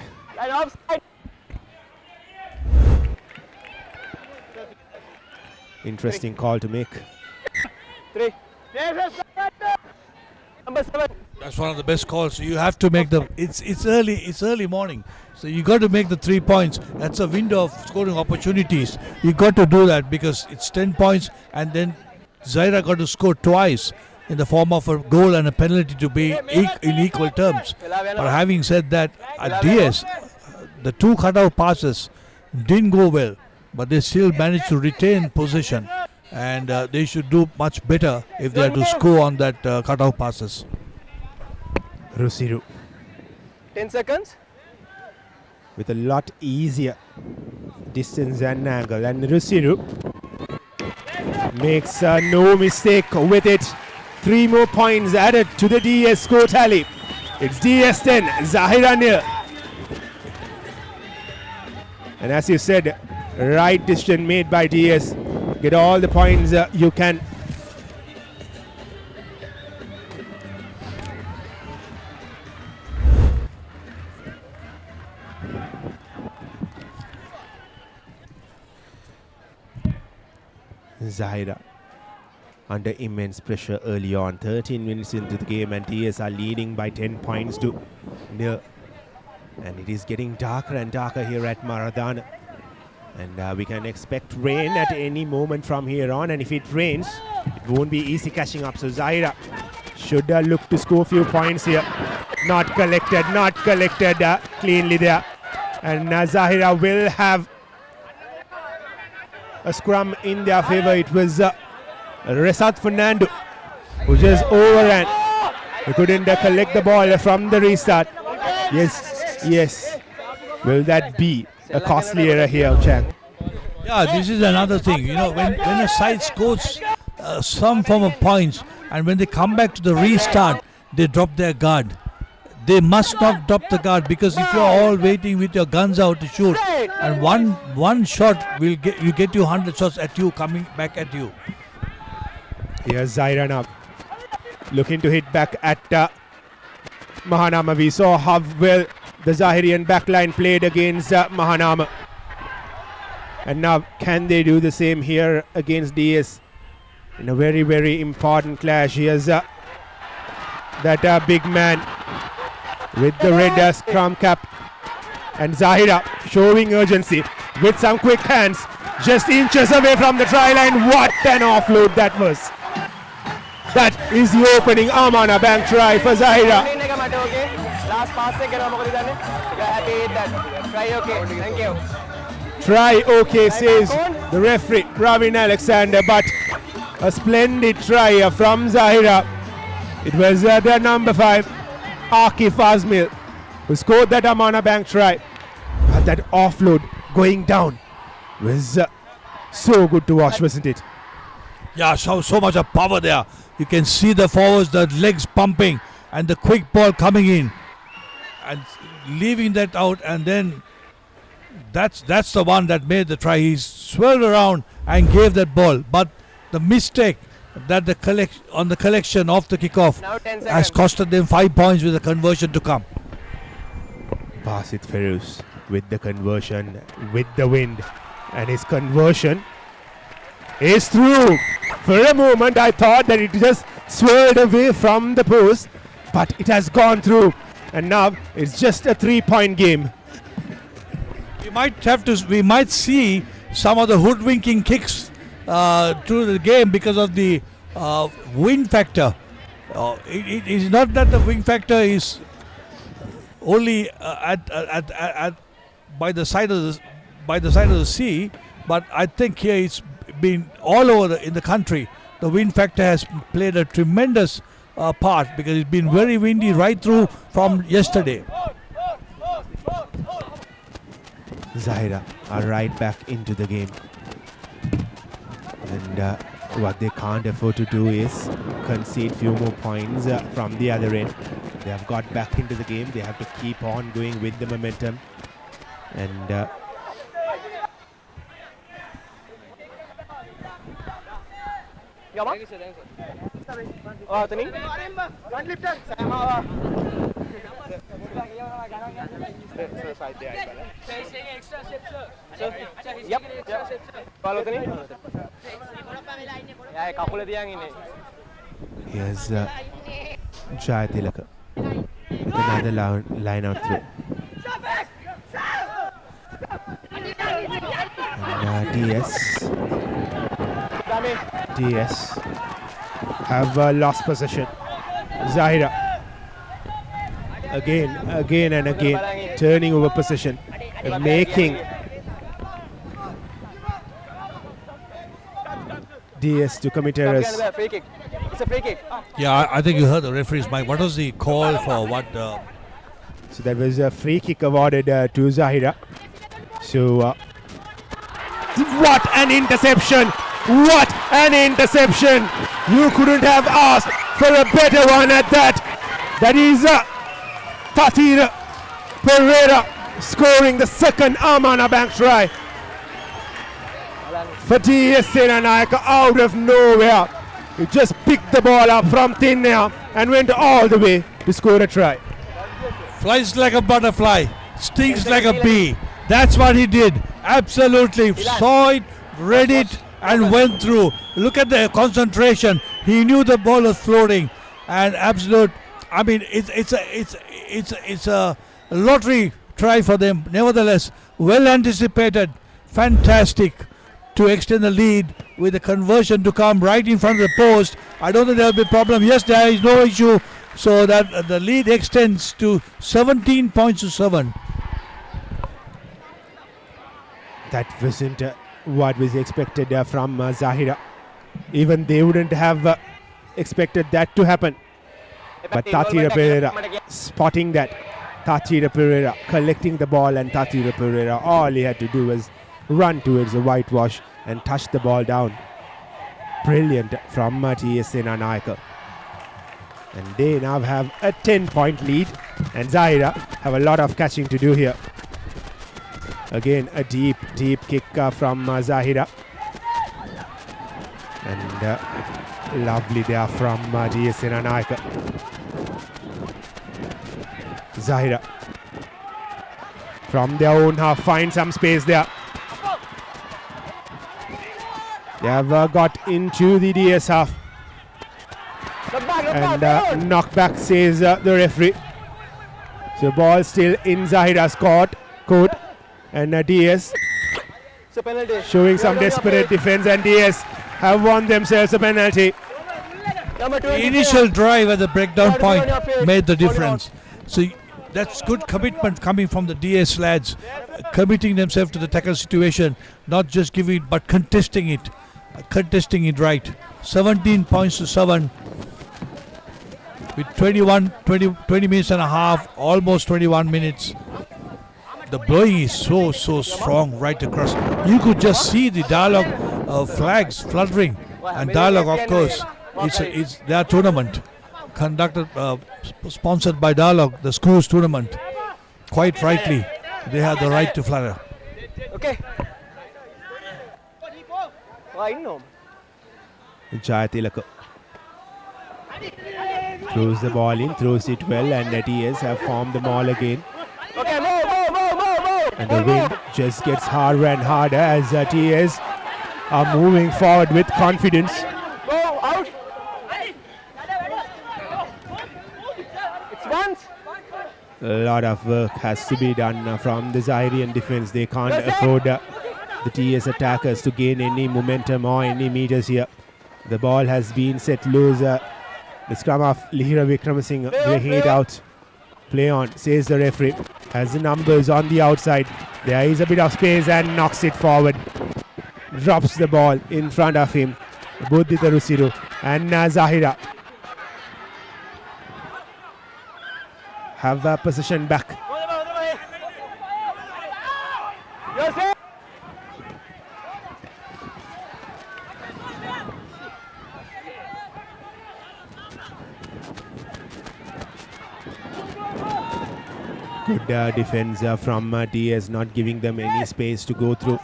Interesting call to make. That's one of the best calls. You have to make them. It's early morning, so you got to make the 3 points. That's a window of scoring opportunities. You got to do that because it's 10 points, and then Zahira got to score twice in the form of a goal and a penalty to be in equal terms. But having said that, at DS, the 2 cutout passes didn't go well, but they still managed to retain possession, and they should do much better if they are to score on that cutout passes. Rusiru 10 seconds with a lot easier distance and angle, and Rusiru makes no mistake with it. 3 more points added to the DS score tally. It's DS 10, Zahira 0. And as you said, right decision made by DS. Get all the points you can. Zahira under immense pressure early on, 13 minutes into the game, and DS are leading by 10 points to 0. And it is getting darker and darker here at Maradana, and we can expect rain at any moment from here on, and if it rains, it won't be easy catching up. So Zahira should look to score a few points here. Not collected cleanly there, and Zahira will have a scrum in their favor. It was Resat Fernando who just overran. He couldn't collect the ball from the restart. Yes. Will that be a costly error here, Chang? Yeah, this is another thing. You know, when a side scores some form of points, and when they come back to the restart, they drop their guard. They must not drop the guard, because if you are all waiting with your guns out to shoot, and one shot will get you 100 shots at you coming back at you. Here's Zahira now looking to hit back at Mahanama. We saw how well the Zahirian backline played against Mahanama, and now can they do the same here against DS in a very, very important clash? Here's that big man with the red scrum cap, and Zahira showing urgency with some quick hands, just inches away from the try line. What an offload that was! That is the opening Amana Bank try for Zahira. Last pass se kara mukri dane. Happy with that. Try okay. Thank you. Try okay, says the referee Ravin Alexander, but a splendid try from Zahira. It was their number 5, Akif Azmil, who scored that Amana Bank try. But that offload going down was so good to watch, wasn't it? Yeah, so much of power there. You can see the forwards, the legs pumping, and the quick ball coming in and leaving that out, and then that's the one that made the try. He swirled around and gave that ball, but the mistake that the collection of the kickoff has costed them 5 points with the conversion to come. Basit Ferouz with the conversion, with the wind, and his conversion is through. For a moment I thought that it just swirled away from the post, but it has gone through, and now it's just a 3-point game. We might see some of the hoodwinking kicks through the game because of the wind factor. It is not that the wind factor is only by the side of the sea, but I think here it's been all over in the country. The wind factor has played a tremendous part because it's been very windy right through from yesterday. Zahira are right back into the game. And what they can't afford to do is concede few more points from the other end. They have got back into the game. They have to keep on going with the momentum. And here's Jayatilaka. Another line out through. And DS have lost possession. Zahira again and again turning over possession and making DS to commit errors. It's a free kick. Yeah, I think you heard the referee's mic. What was the call for what? So that was a free kick awarded to Zahira. So what an interception! What an interception! You couldn't have asked for a better one at that. That is Tatira Pereira scoring the second Amana Bank try for D.S Senanayake out of nowhere. He just picked the ball up from thin air and went all the way to score a try. Flies like a butterfly, stings like a bee. That's what he did. Absolutely saw it, read it, and went through. Look at the concentration. He knew the ball was floating, and absolute. I mean, it's a lottery try for them. Nevertheless, well anticipated, fantastic to extend the lead with the conversion to come right in front of the post. I don't think there will be a problem. Yes, there is no issue. So that the lead extends to 17 points to 7. That wasn't what was expected from Zahira. Even they wouldn't have expected that to happen. But Tatira Pereira spotting that. Tatira Pereira collecting the ball, and Tatira Pereira, all he had to do was run towards the whitewash and touch the ball down. Brilliant from D.S Senanayake. And they now have a 10-point lead, and Zahira have a lot of catching to do here. Again, a deep kick from Zahira. And lovely there from D.S Senanayake. Zahira from their own half find some space there. They have got into the DS half. And knockback, says the referee. So ball still in Zahira's court. And DS showing some desperate defense, and DS have won themselves a penalty. The initial drive at the breakdown point made the difference. So that's good commitment coming from the DS lads, committing themselves to the tackle situation, not just giving it but contesting it right. 17 points to 7 with 20 minutes and a half, almost 21 minutes. The blowing is so strong right across. You could just see the Dialog flags fluttering, and Dialog, of course, it's their tournament conducted, sponsored by Dialog, the schools tournament. Quite rightly, they have the right to flutter. Okay. Jayatilaka throws the ball in, throws it well, and the TS have formed the maul again. Okay, move. And the wind just gets harder and harder as the TS are moving forward with confidence. Go out. It's once. A lot of work has to be done from the Zahirian defense. They can't afford the TS attackers to gain any momentum or any meters here. The ball has been set loose. The scrum of Lihira Vikramasinghe will head out. Play on, says the referee. Has the numbers on the outside. There is a bit of space and knocks it forward. Drops the ball in front of him. Buddhita Rusiru and Zahira have a possession back. Good defense from DS, not giving them any space to go through.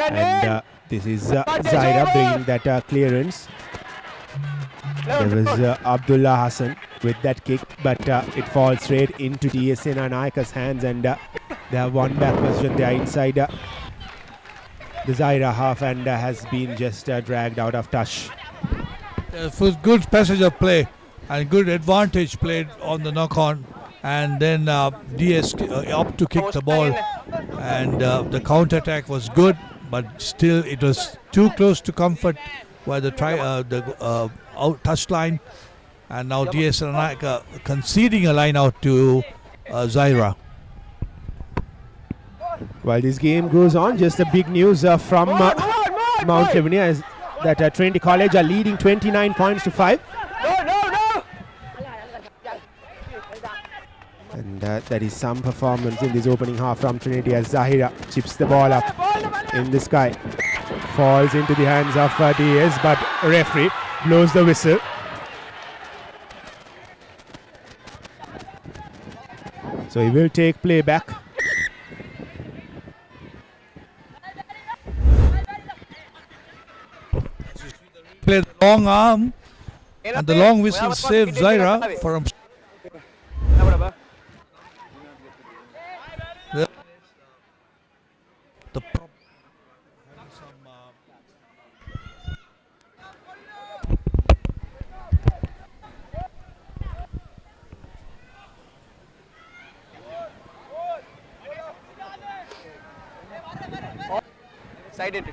And this is Zahira bringing that clearance. There was Abdullah Hassan with that kick, but it falls straight into D.S Senanayake's hands, and they have one back position there inside the Zahira half, and has been just dragged out of touch. For good passage of play and good advantage played on the knock-on, and then DS up to kick the ball, and the counter-attack was good, but still it was too close to comfort by the out touch line, and now D.S Senanayake conceding a line out to Zahira. While this game goes on, just a big news from Mount Lavinia is that Trinity College are leading 29 points to 5. And that is some performance in this opening half from Trinity as Zahira chips the ball up in the sky. Falls into the hands of DS, but referee blows the whistle. So he will take play back. Play the long arm, and the long whistle saved Zahira from the Sided.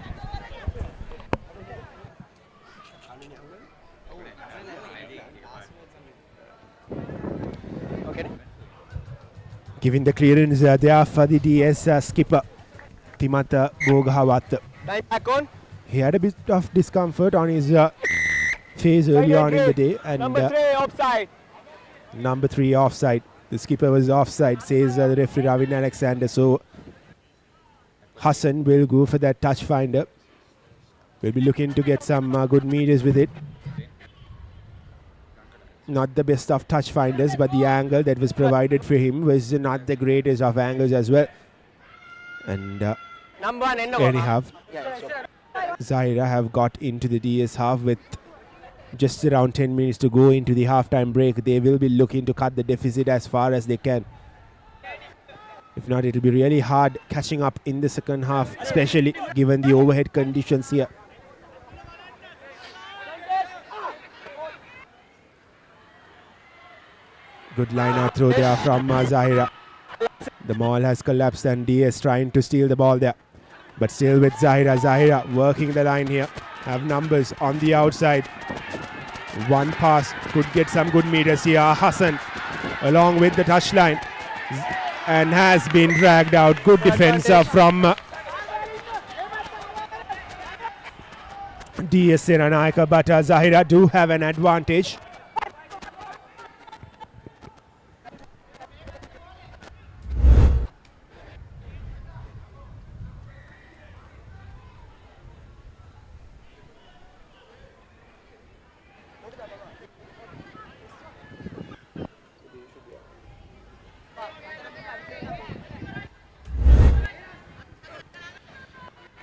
Okay. Giving the clearance there for the DS skipper Timata Bogahawat. Time back on. He had a bit of discomfort on his face early on in the day, and number 3 offside. Number 3 offside. The skipper was offside, says the referee Ravin Alexander. So Hassan will go for that touch finder. We'll be looking to get some good meters with it. Not the best of touch finders, but the angle that was provided for him was not the greatest of angles as well. And anyhow, Zahira have got into the DS half with just around 10 minutes to go into the halftime break. They will be looking to cut the deficit as far as they can. If not, it will be really hard catching up in the second half, especially given the overhead conditions here. Good line out throw there from Zahira. The maul has collapsed and DS trying to steal the ball there. But still with Zahira. Zahira working the line here. Have numbers on the outside. One pass could get some good meters here. Hassan along with the touchline. And has been dragged out. Good defense from D.S Senanayake, but Zahira do have an advantage.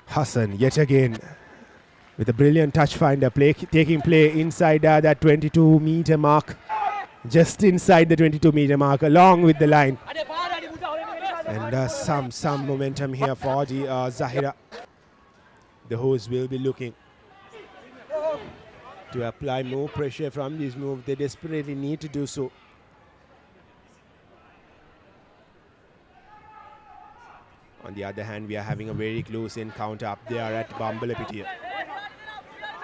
Hassan yet again with a brilliant touch finder, taking play inside that 22-meter mark, just inside the 22-meter mark, along with the line. And some momentum here for the Zahira. The hosts will be looking to apply more pressure from this move. They desperately need to do so. On the other hand, we are having a very close encounter up there at Bambalapitiya.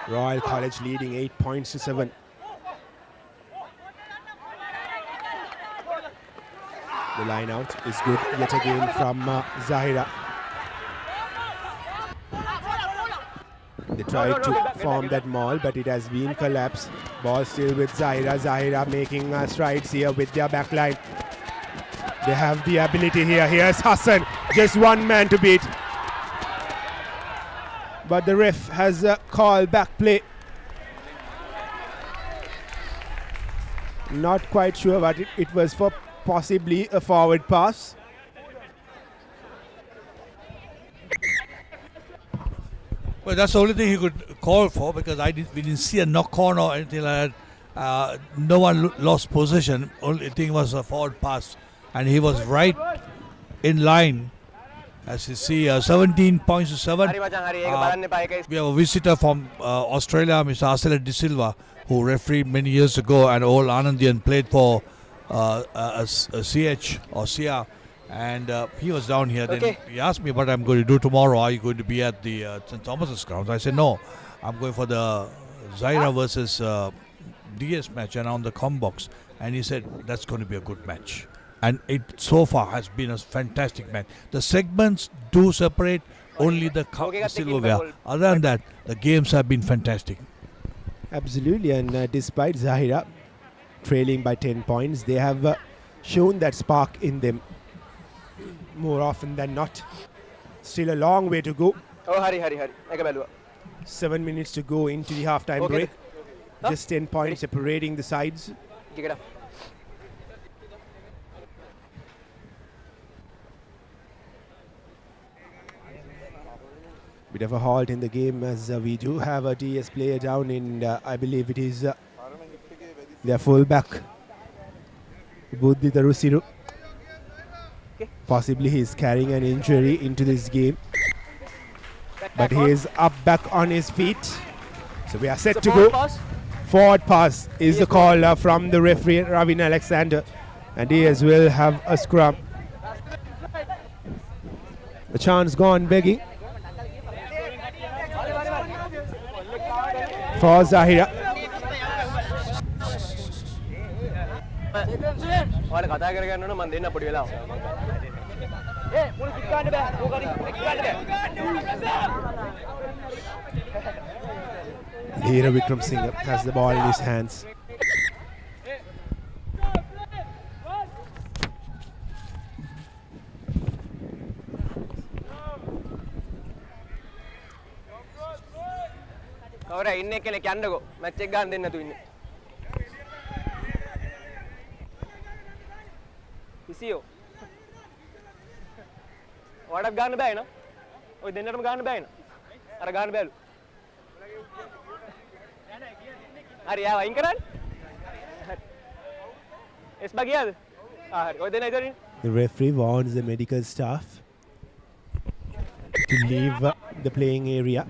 Royal College leading 8 points to 7. The line out is good yet again from Zahira. They tried to form that maul, but it has been collapsed. Ball still with Zahira. Zahira making strides here with their back line. They have the ability here. Here's Hassan. Just one man to beat. But the ref has called back play. Not quite sure, but it was for possibly a forward pass. Well, that's the only thing he could call for, because we didn't see a knock on or anything like that. No one lost possession. Only thing was a forward pass, and he was right in line. As you see, 17 points to 7. We have a visitor from Australia, Mr. Arcela De Silva, who refereed many years ago, and old Anandian, played for CH or CR, and he was down here. Okay. Then he asked me what I'm going to do tomorrow. Are you going to be at the St. Thomas's grounds? I said no, I'm going for the Zahira versus DS match and on the Combox. And he said that's going to be a good match. And it so far has been a fantastic match. The segments do separate, only the silverware. Other than that, the games have been fantastic. Absolutely, and despite Zahira trailing by 10 points, they have shown that spark in them more often than not. Still a long way to go. Oh, hurry. 7 minutes to go into the halftime break. Just 10 points separating the sides. Kick it up. Bit of a halt in the game, as we do have a DS player down in, I believe it is their fullback, Buddhi Darusiru. Possibly he is carrying an injury into this game, but he is up back on his feet. So we are set to go. Forward pass is the call from the referee, Ravin Alexander, and DS will have a scrum. The chance gone begging for Zahira. Zahira Vikram Singh has the ball in his hands. Alright, inne kele kyannako match එක ගන්න දෙන්න තු ඉන්නේ. ඉසියෝ. ඔයාලට ගන්න බෑ නෝ. ඔය දෙන්නටම ගන්න බෑ නෝ. අර ගන්න බෑලු. හරි ආව අයින් කරන්න. එස් බගියාද? හරි. ඔය දෙන්න ඉතින්. The referee warns the medical staff to leave the playing area.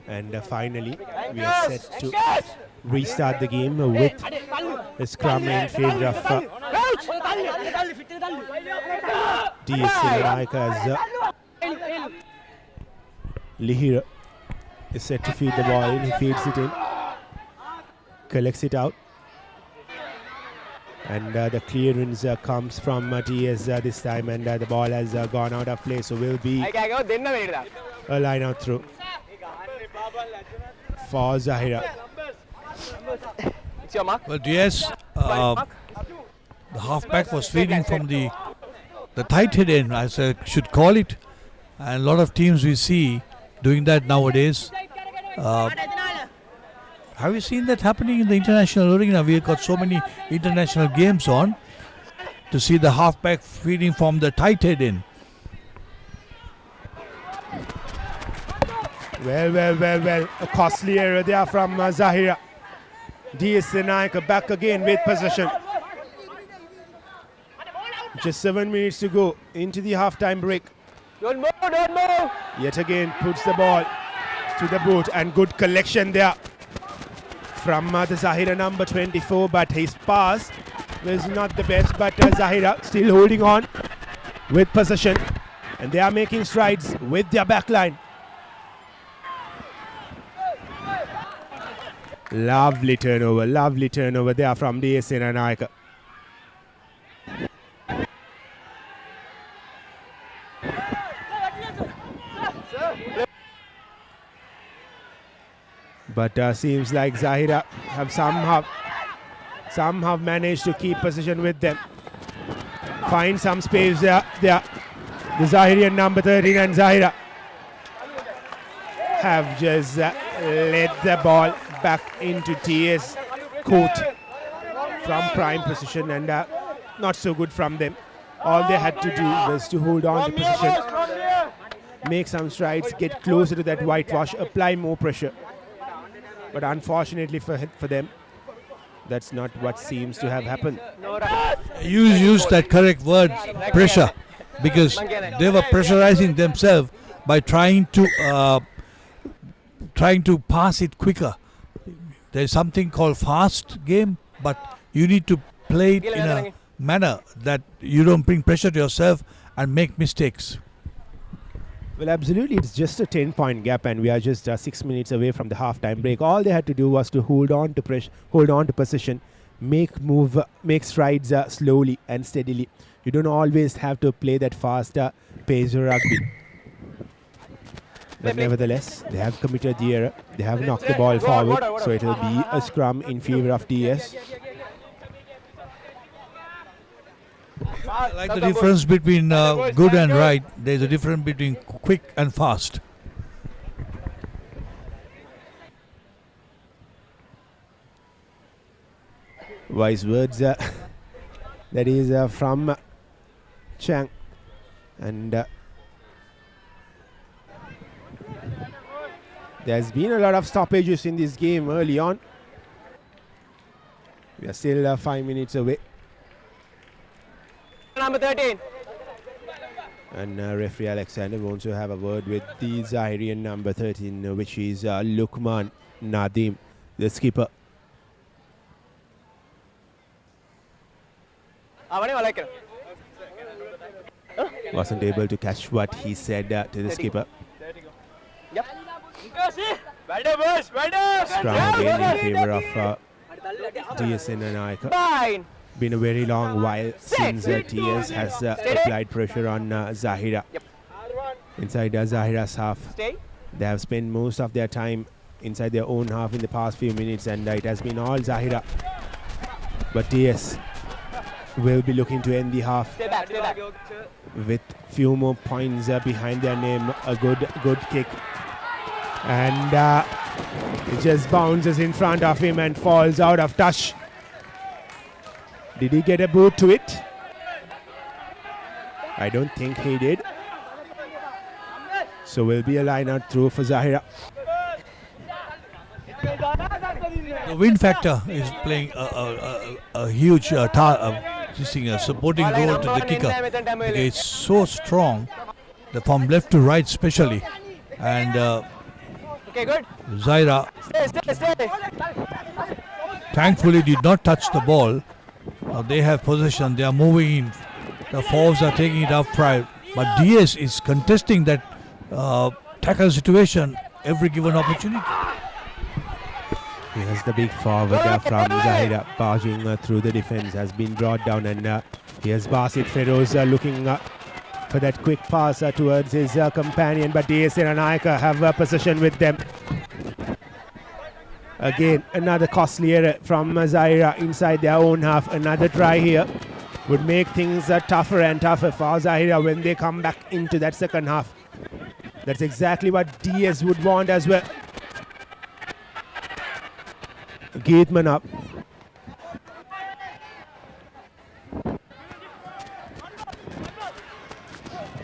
And finally, we are set to restart the game with a scrum in favor of D.S Senanayake, as Zahira is set to feed the ball in. He feeds it in, collects it out, and the clearance comes from D.S this time, and the ball has gone out of play, so will be a line out through for Zahira. It's your mark. Well, DS, the halfback was feeding from the tight head end, as I should call it, and a lot of teams we see doing that nowadays. Have you seen that happening in the international arena? We've got so many international games on to see the halfback feeding from the tight head end. Well. A costly error there from Zahira. D.S Senanayake back again with possession. Just 7 minutes to go into the halftime break. Don't move. Yet again puts the ball to the boot, and good collection there from the Zahira number 24, but his pass was not the best, but Zahira still holding on with possession. And they are making strides with their backline. Lovely turnover there from D.S Senanayake. But seems like Zahira have somehow managed to keep possession with them. Find some space there. The Zahirian number 13 and Zahira have just led the ball back into TS court from prime position, and not so good from them. All they had to do was to hold on to position, make some strides, get closer to that whitewash, apply more pressure. But unfortunately for them, that's not what seems to have happened. You used that correct word, pressure, because they were pressurizing themselves by trying to pass it quicker. There's something called fast game, but you need to play it in a manner that you don't bring pressure to yourself and make mistakes. Well, absolutely, it's just a 10-point gap, and we are just 6 minutes away from the half-time break. All they had to do was to hold on to position, make strides slowly and steadily. You don't always have to play that fast pace rugby. But nevertheless, they have committed the error. They have knocked the ball forward, so it will be a scrum in favor of DS. Like the difference between good and right, there's a difference between quick and fast. Wise words. That is from Chang. And there's been a lot of stoppages in this game early on. We are still 5 minutes away. Number 13. And referee Alexander wants to have a word with the Zahirian number 13, which is Lukman Nadim, the skipper. Wasn't able to catch what he said to the skipper. Scrum again in favor of D.S Senanayake. Been a very long while since TS has applied pressure on Zahira. Inside Zahira's half. They have spent most of their time inside their own half in the past few minutes, and it has been all Zahira. But TS will be looking to end the half with few more points behind their name. A good kick. And it just bounces in front of him and falls out of touch. Did he get a boot to it? I don't think he did. So will be a line out through for Zahira. The wind factor is playing a huge supporting role to the kicker. It's so strong that from left to right especially. And Zahira thankfully did not touch the ball. They have possession, they are moving in, the forwards are taking it up front, but DS is contesting that tackle situation every given opportunity. Here's the big forward from Zahira, barging through the defense, has been brought down, and here's Basit Feroz looking for that quick pass towards his companion, but D.S Senanayake have possession with them. Again, another costly error from Zahira inside their own half. Another try here would make things tougher and tougher for Zahira when they come back into that second half. That's exactly what DS would want as well. Gateman up.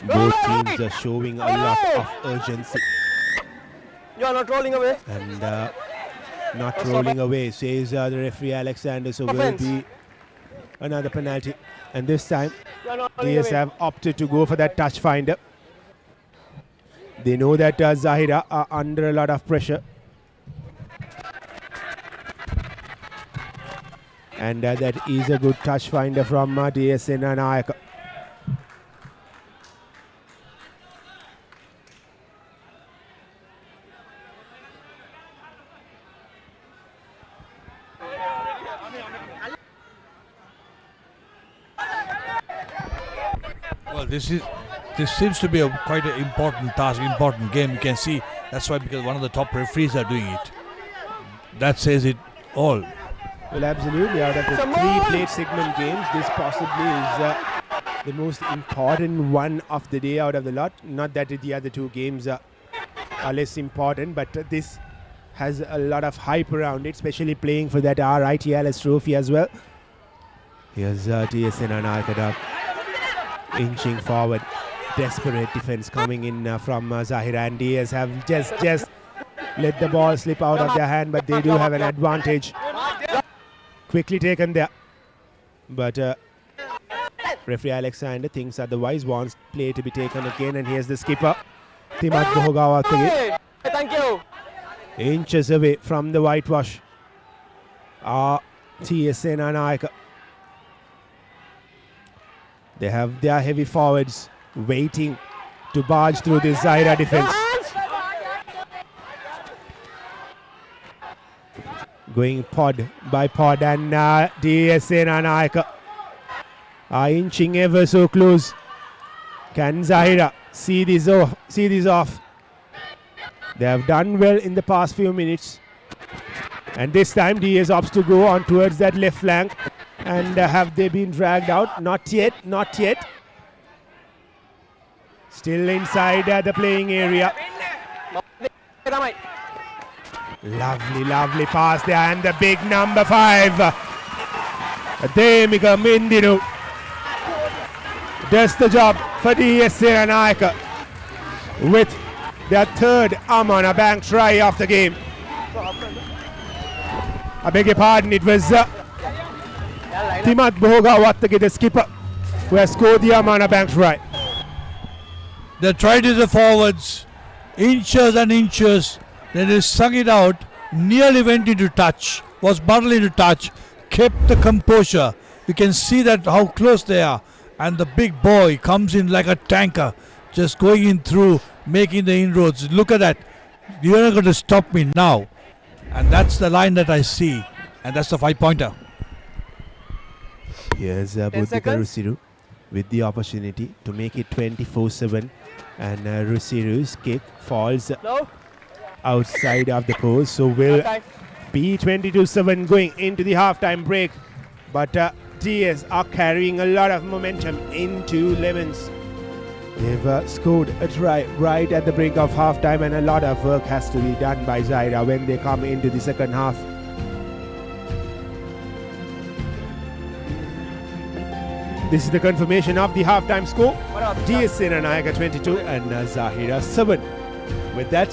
Both teams are showing a lot of urgency. You are not rolling away. And not rolling away, says the referee Alexander, so will be another penalty. And this time, DS have opted to go for that touch finder. They know that Zahira are under a lot of pressure. And that is a good touch finder from DS Senanayake. This seems to be quite an important task, important game. You can see that's why, because one of the top referees are doing it. That says it all. Well, absolutely. Out of the 3 plate segment games, this possibly is the most important one of the day out of the lot. Not that the other 2 games are less important, but this has a lot of hype around it, especially playing for that R.I.T trophy as well. Here's D.S Senanayake inching forward. Desperate defense coming in from Zahira, and DS have just let the ball slip out of their hand, but they do have an advantage. Quickly taken there, but referee Alexander thinks otherwise, wants play to be taken again, and here's the skipper Timat Bohogawa. Thank you. Inches away from the whitewash. D.S Senanayake. They have their heavy forwards waiting to barge through the Zahira defense. Going pod by pod, and D.S Senanayake are inching ever so close. Can Zahira see this off? They have done well in the past few minutes, and this time DS opts to go on towards that left flank. And have they been dragged out? Not yet. Still inside the playing area. Lovely pass there, and the big number 5. Demika Mindinu does the job for D.S Senanayake with their 3rd Amana Bank try of the game. I beg your pardon, it was Timat Bohogawa, the skipper, who has scored the Amana Bank try. They tried to the forwards, inches and inches. Then they sung it out, nearly went into touch, was bundled into touch, kept the composure. You can see that how close they are. And the big boy comes in like a tanker, just going in through, making the inroads. Look at that. You're not going to stop me now. And that's the line that I see. And that's the 5-pointer. Here's Buddhika Rusiru with the opportunity to make it 24-7. And Rusiru's kick falls outside of the post. So will be 22-7 going into the halftime break. But DS are carrying a lot of momentum into Lemons. They've scored a try right at the brink of halftime, and a lot of work has to be done by Zahira when they come into the second half. This is the confirmation of the halftime score. D.S Senanayake 22 and Zahira 7. With that,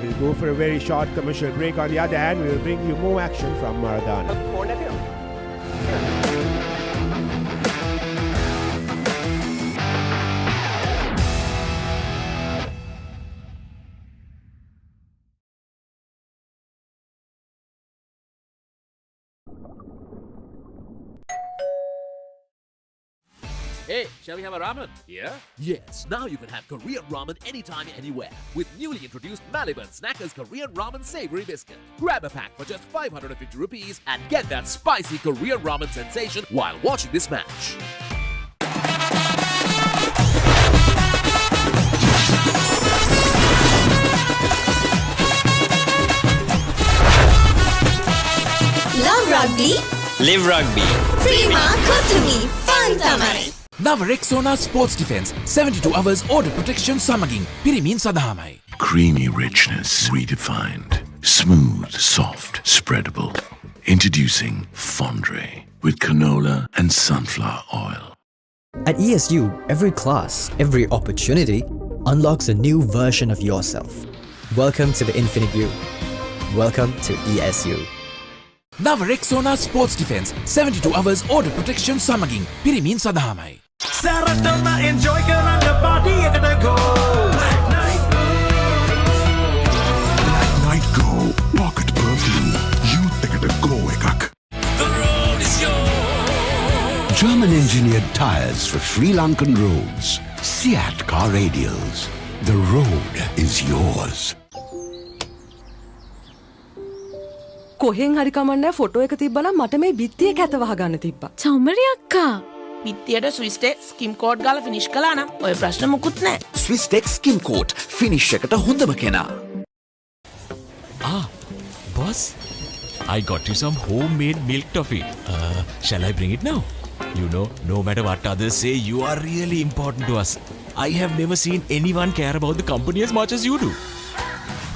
we will go for a very short commercial break. On the other hand, we will bring you more action from Maradana. Hey, shall we have a ramen? Yeah? Yes, now you can have Korean ramen anytime, anywhere. With newly introduced Maliban Snackers Korean Ramen Savory Biscuit. Grab a pack for just 550 rupees and get that spicy Korean ramen sensation while watching this match. Love rugby? Live rugby. Prima Kotumi Fantamari. Nava Rexona Sports Defense 72 hours order protection samaging pirimin sadhamai. Creamy richness redefined. Smooth, soft, spreadable. Introducing Fondre with canola and sunflower oil. At ESU, every class, every opportunity unlocks a new version of yourself. Welcome to the Infinite You. Welcome to ESU. Nava Rexona Sports Defense 72 hours order protection samaging pirimin sadhamai. Saratama enjoy karanga party ekata go. Night Go Pocket Perfume. Youth ekata go ekak. The road is yours. German engineered tires for Sri Lankan roads. Seat car radials. The road is yours. කොහෙන් හරි කමන්නේ photo එක තිබ්බනම් මට මේ බිත්තියේ කැත වහගන්න තිබ්බා. චමරි අක්කා පිත්තියට ස්විස්ටෙක් ස්කිම් කෝඩ් ගාලා ෆිනිෂ් කළා නම් ඔය ප්‍රශ්න මුකුත් නැහැ. ස්විස්ටෙක් ස්කිම් කෝට් ෆිනිෂ් එකට හොඳම කෙනා. Boss, I got you some homemade milk toffee. Shall I bring it now? You know, no matter what others say, you are really important to us. I have never seen anyone care about the company as much as you do.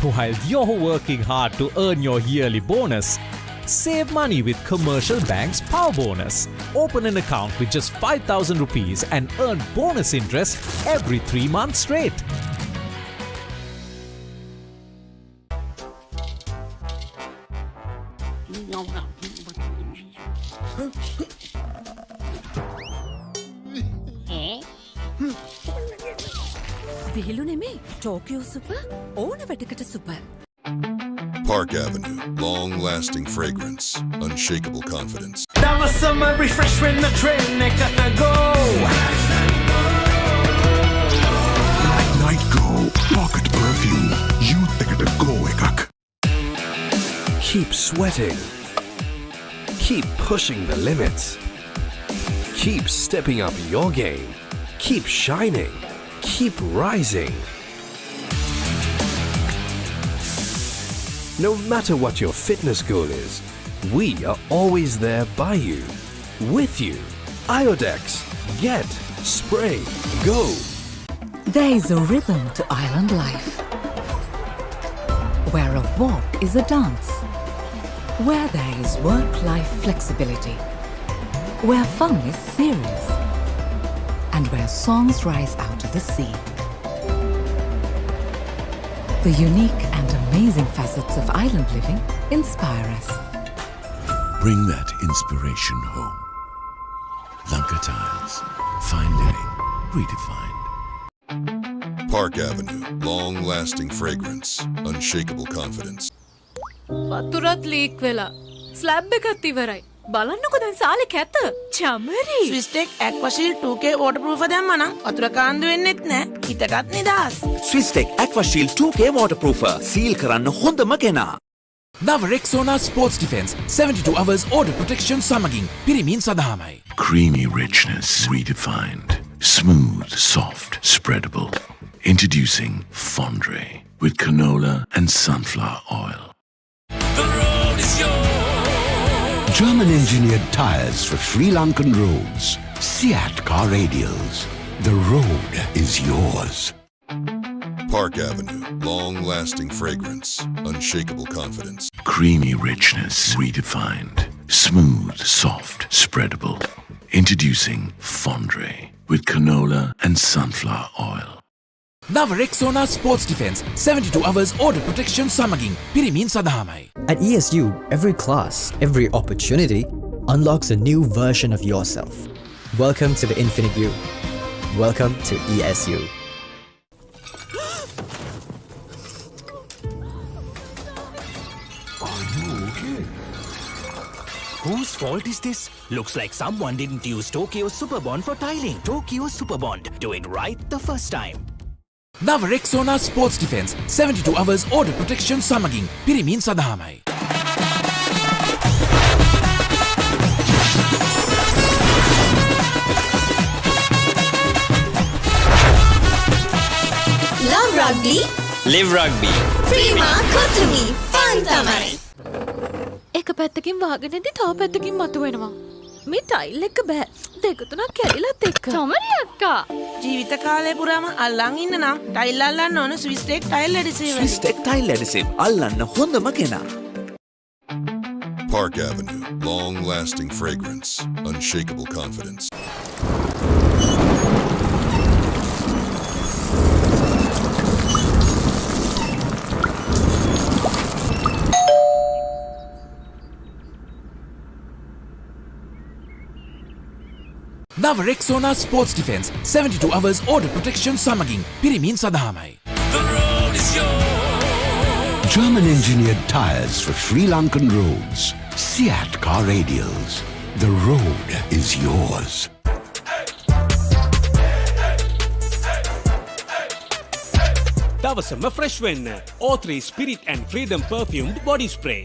While you're working hard to earn your yearly bonus, save money with Commercial Bank's Power Bonus. Open an account with just 5,000 rupees and earn bonus interest every 3 months straight. විහිළු නෙමේ Tokyo super ඕන වැඩකට super. Park Avenue, long-lasting fragrance, unshakable confidence. දවසම refresh වෙන්න train එකට go. Night Go Pocket Perfume Youth එකට go එකක්. Keep sweating. Keep pushing the limits. Keep stepping up your game. Keep shining. Keep rising. No matter what your fitness goal is, we are always there by you, with you. Iodex, get, spray, go. There is a rhythm to island life, where a walk is a dance, where there is work-life flexibility, where fun is serious, and where songs rise out of the sea. The unique and amazing facets of island living inspire us. Bring that inspiration home. Lanka Tiles. Fine living. Redefined. Park Avenue, long-lasting fragrance, unshakable confidence. වතුරත් leak වෙලා. Slab එකත් ඉවරයි. බලන්නකො දැන් සාලේ කැත. Chamari. ස්විස්ටෙක් ඇක්වාෂීල් 2K waterproof දැම්මා නම් වතුර කාන්දු වෙන්නෙත් නැහැ. හිතටත් නිදහස්. ස්විස්ටෙක් ඇක්වාෂීල් 2K waterproofer සීල් කරන්න හොඳම කෙනා. Nava Rexona Sports Defense 72 hours order protection සමගින් පිරිමින් සඳහාමයි. Creamy richness redefined. Smooth, soft, spreadable. Introducing Fondre with canola and sunflower oil. The road is yours. German engineered tires for Sri Lankan roads. Seat car radials. The road is yours. Park Avenue, long-lasting fragrance, unshakable confidence. Creamy richness redefined. Smooth, soft, spreadable. Introducing Fondre with canola and sunflower oil. Nava Rexona Sports Defense 72 hours order protection සමගින් පිරිමින් සඳහාමයි. At ESU, every class, every opportunity unlocks a new version of yourself. Welcome to the Infinite You. Welcome to ESU. Are you okay? Whose fault is this? Looks like someone didn't use Tokyo Superbond for tiling. Tokyo Superbond. Do it right the first time. Nava Rexona Sports Defense 72 hours order protection සමගින් පිරිමින් සඳහාමයි. Love Rugby. Live Rugby. Prima Kotumi. Fun තමයි. එක පැත්තකින් වාගෙනදී තව පැත්තකින් මතුවෙනවා. මේ tile එක බෑ. දෙක තුනක් කැඩිලත් එක්ක. චමරි අක්කා. ජීවිත කාලය පුරාම අල්ලන් ඉන්න නම් ටයිල් අල්ලන්න ඕන ස්විස්ටෙක් ටයිල් ඇඩිසිව්. ස්විස්ටෙක් ටයිල් ඇඩිසිව් අල්ලන්න හොඳම කෙනා. Park Avenue, long-lasting fragrance, unshakable confidence. Nava Rexona Sports Defense 72 hours order protection සමගින් පිරිමින් සඳහාමයි. The road is yours. German engineered tires for Sri Lankan roads. Seat car radials. The road is yours. දවසම fresh වෙන්න R.I.T Spirit and Freedom perfumed body spray.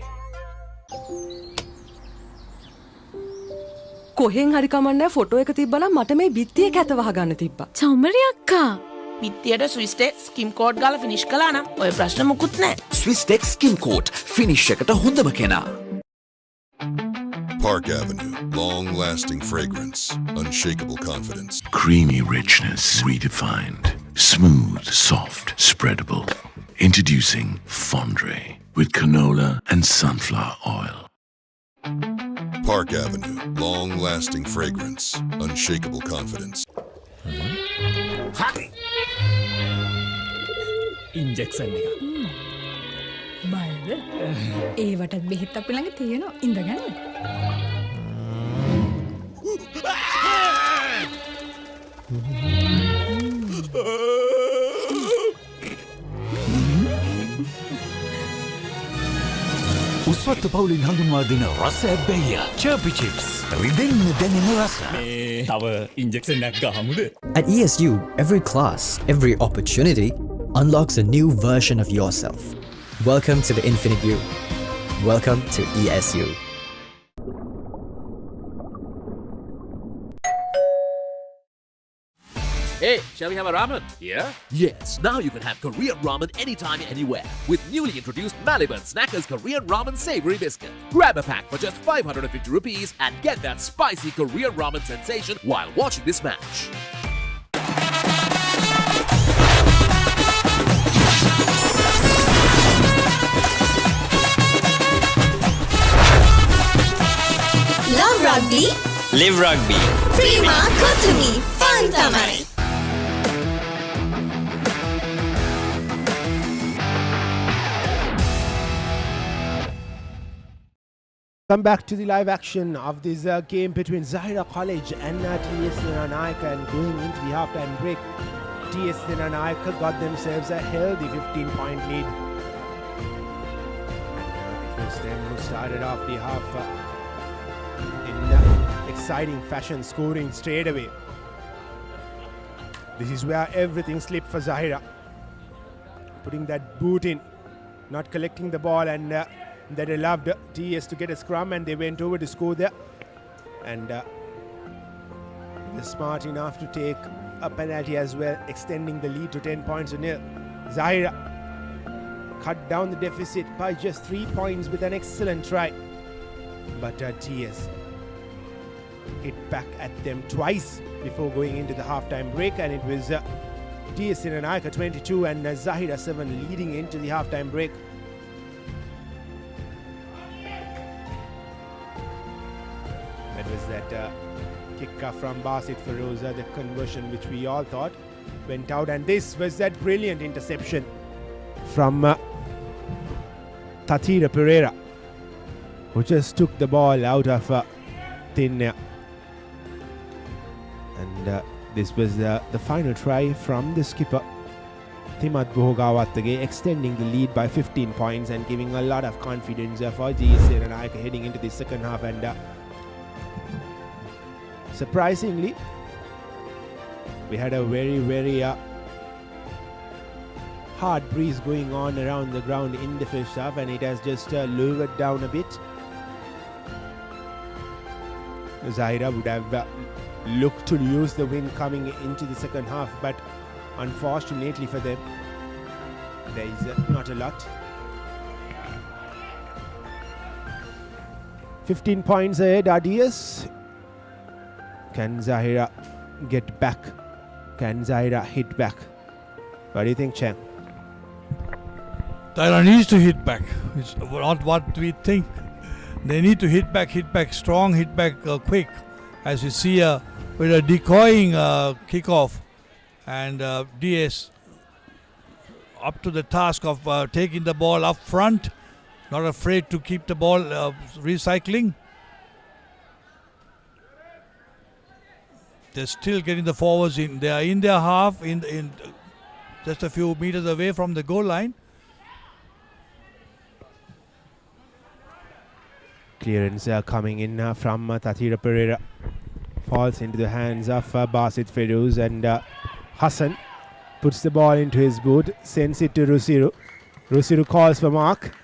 කොහෙන් හරි කමන්නේ photo එක තිබ්බනම් මට මේ බිත්තියේ කැත වහගන්න තිබ්බා. චමරි අක්කා. පිත්තියට ස්විස්ටෙක් ස්කිම් කෝඩ් ගාලා ෆිනිෂ් කළා නම් ඔය ප්‍රශ්න මුකුත් නැහැ. Swisstex Skim Coat finish එකට හොඳම කෙනා. Park Avenue, long-lasting fragrance, unshakable confidence. Creamy richness redefined. Smooth, soft, spreadable. Introducing Fondre with canola and sunflower oil. Park Avenue, long-lasting fragrance, unshakable confidence. Injection එක. බයද? ඒවටත් බෙහෙත් අපි ළඟ තියෙනවා. ඉඳගන්න. උස්වත්ත පවුලින් හඳුන්වා දෙන රස ඇබ්බැහිය චර්පි චිප්ස් රිදෙන්න දැනෙන රස තව ඉන්ජෙක්ෂන් එකක් ගහමුද? At ESU, every class, every opportunity unlocks a new version of yourself. Welcome to the Infinite You. Welcome to ESU. Hey, shall we have a ramen? Yeah? Yes, now you can have Korean ramen anytime, anywhere with newly introduced Maliban Snackers Korean Ramen Savory Biscuit. Grab a pack for just 550 rupees and get that spicy Korean ramen sensation while watching this match. Love rugby. Live rugby. Prima Kotami. Fun Tamari. Come back to the live action of this game between Zahira College and D.S Senanayake, and going into the halftime break, D.S Senanayake got themselves a healthy 15-point lead. It was them who started off the half in exciting fashion, scoring straight away. This is where everything slipped for Zahira. Putting that boot in, not collecting the ball, and that allowed DS to get a scrum, and they went over to score there. And they're smart enough to take a penalty as well, extending the lead to 10 points to nil. Zahira cut down the deficit by just 3 points with an excellent try. But DS hit back at them twice before going into the halftime break, and it was D.S Senanayake 22 and Zahira 7 leading into the halftime break. That was that kick from Basit Feroza, the conversion which we all thought went out, and this was that brilliant interception from Tatira Pereira, who just took the ball out of thin air. And this was the final try from the skipper, Thimat Bohogawattage, extending the lead by 15 points and giving a lot of confidence for D.S Senanayake heading into the second half. And surprisingly, we had a very hard breeze going on around the ground in the first half, and it has just lowered down a bit. Zahira would have looked to use the win coming into the second half, but unfortunately for them, there is not a lot. 15 points ahead, RDS. Can Zahira get back? Can Zahira hit back? What do you think, Chang? Zahira needs to hit back. It's not what we think. They need to hit back strong, hit back quick. As you see with a decoying kickoff, and DS up to the task of taking the ball up front, not afraid to keep the ball recycling. They're still getting the forwards in. They are in their half, in just a few meters away from the goal line. Clearance coming in from Tatira Pereira. Falls into the hands of Basit Feroz, and Hassan puts the ball into his boot, sends it to Rusiru. Rusiru calls for mark.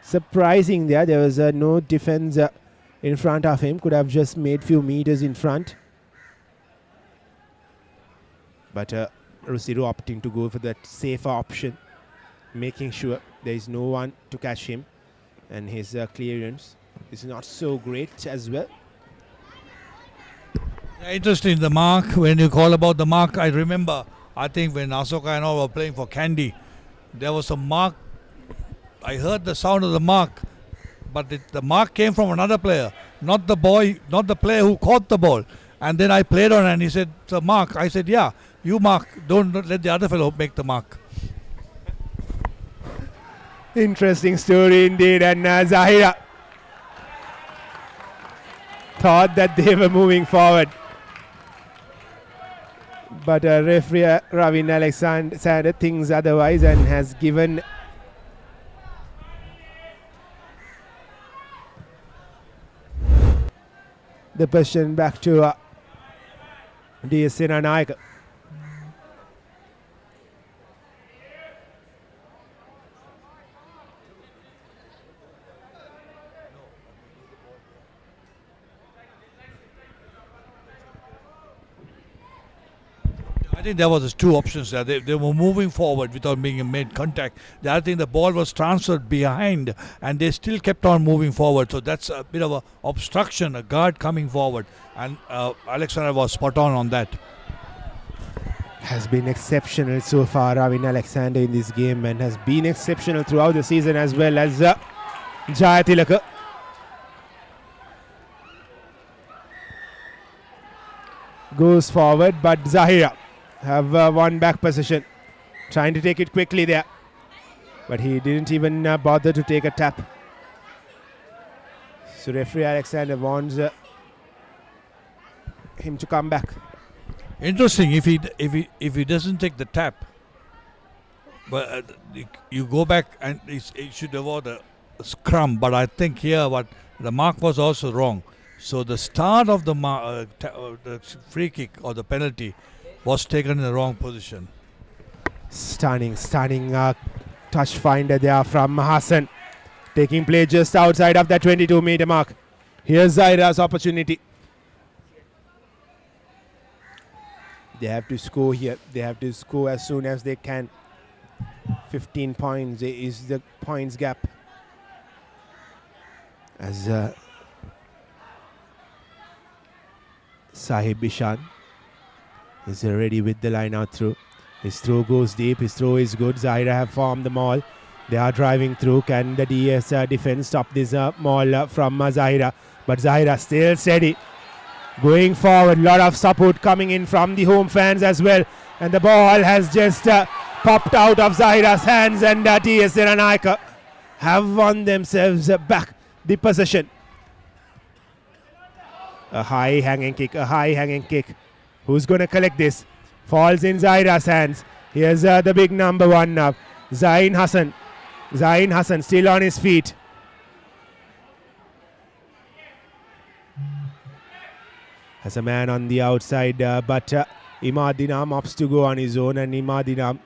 Surprising there was no defense in front of him, could have just made few meters in front. But Rusiru opting to go for that safer option, making sure there is no one to catch him, and his clearance is not so great as well. Interesting, the mark, when you call about the mark, I remember, I think when Asoka and all were playing for Kandy, there was a mark. I heard the sound of the mark, but the mark came from another player, not the player who caught the ball. And then I played on and he said, it's a mark. I said, yeah, you mark, don't let the other fellow make the mark. Interesting story indeed, and Zahira thought that they were moving forward. But referee Ravin Alexander thinks otherwise and has given the position back to D.S Senanayake. I think there was two options there. They were moving forward without being made contact. The other thing, the ball was transferred behind and they still kept on moving forward. So that's a bit of an obstruction, a guard coming forward. And Alexander was spot on that. Has been exceptional so far, Ravin Alexander, in this game, and has been exceptional throughout the season as well as Jayatilaka. Goes forward, but Zahira have one back position, trying to take it quickly there, but he didn't even bother to take a tap. So referee Alexander wants him to come back. Interesting, if he doesn't take the tap, but you go back and it should avoid a scrum. But I think here the mark was also wrong. So the start of the free kick or the penalty was taken in the wrong position. Stunning touch finder there from Hassan, taking play just outside of that 22-meter mark. Here's Zahira's opportunity. They have to score here. They have to score as soon as they can. 15 points is the points gap. As Sahib Bishan is ready with the line out through. His throw goes deep. His throw is good. Zahira have formed the maul. They are driving through. Can the DS defense stop this maul from Zahira? But Zahira still steady. Going forward. Lot of support coming in from the home fans as well. And the ball has just popped out of Zahira's hands. And D.S Senanayake have won themselves back the possession. A high hanging kick. Who's going to collect this? Falls in Zahira's hands. Here's the big number one now, Zain Hassan. Zain Hassan still on his feet. Has a man on the outside, but Imad Dinam opts to go on his own, and Imad Dinam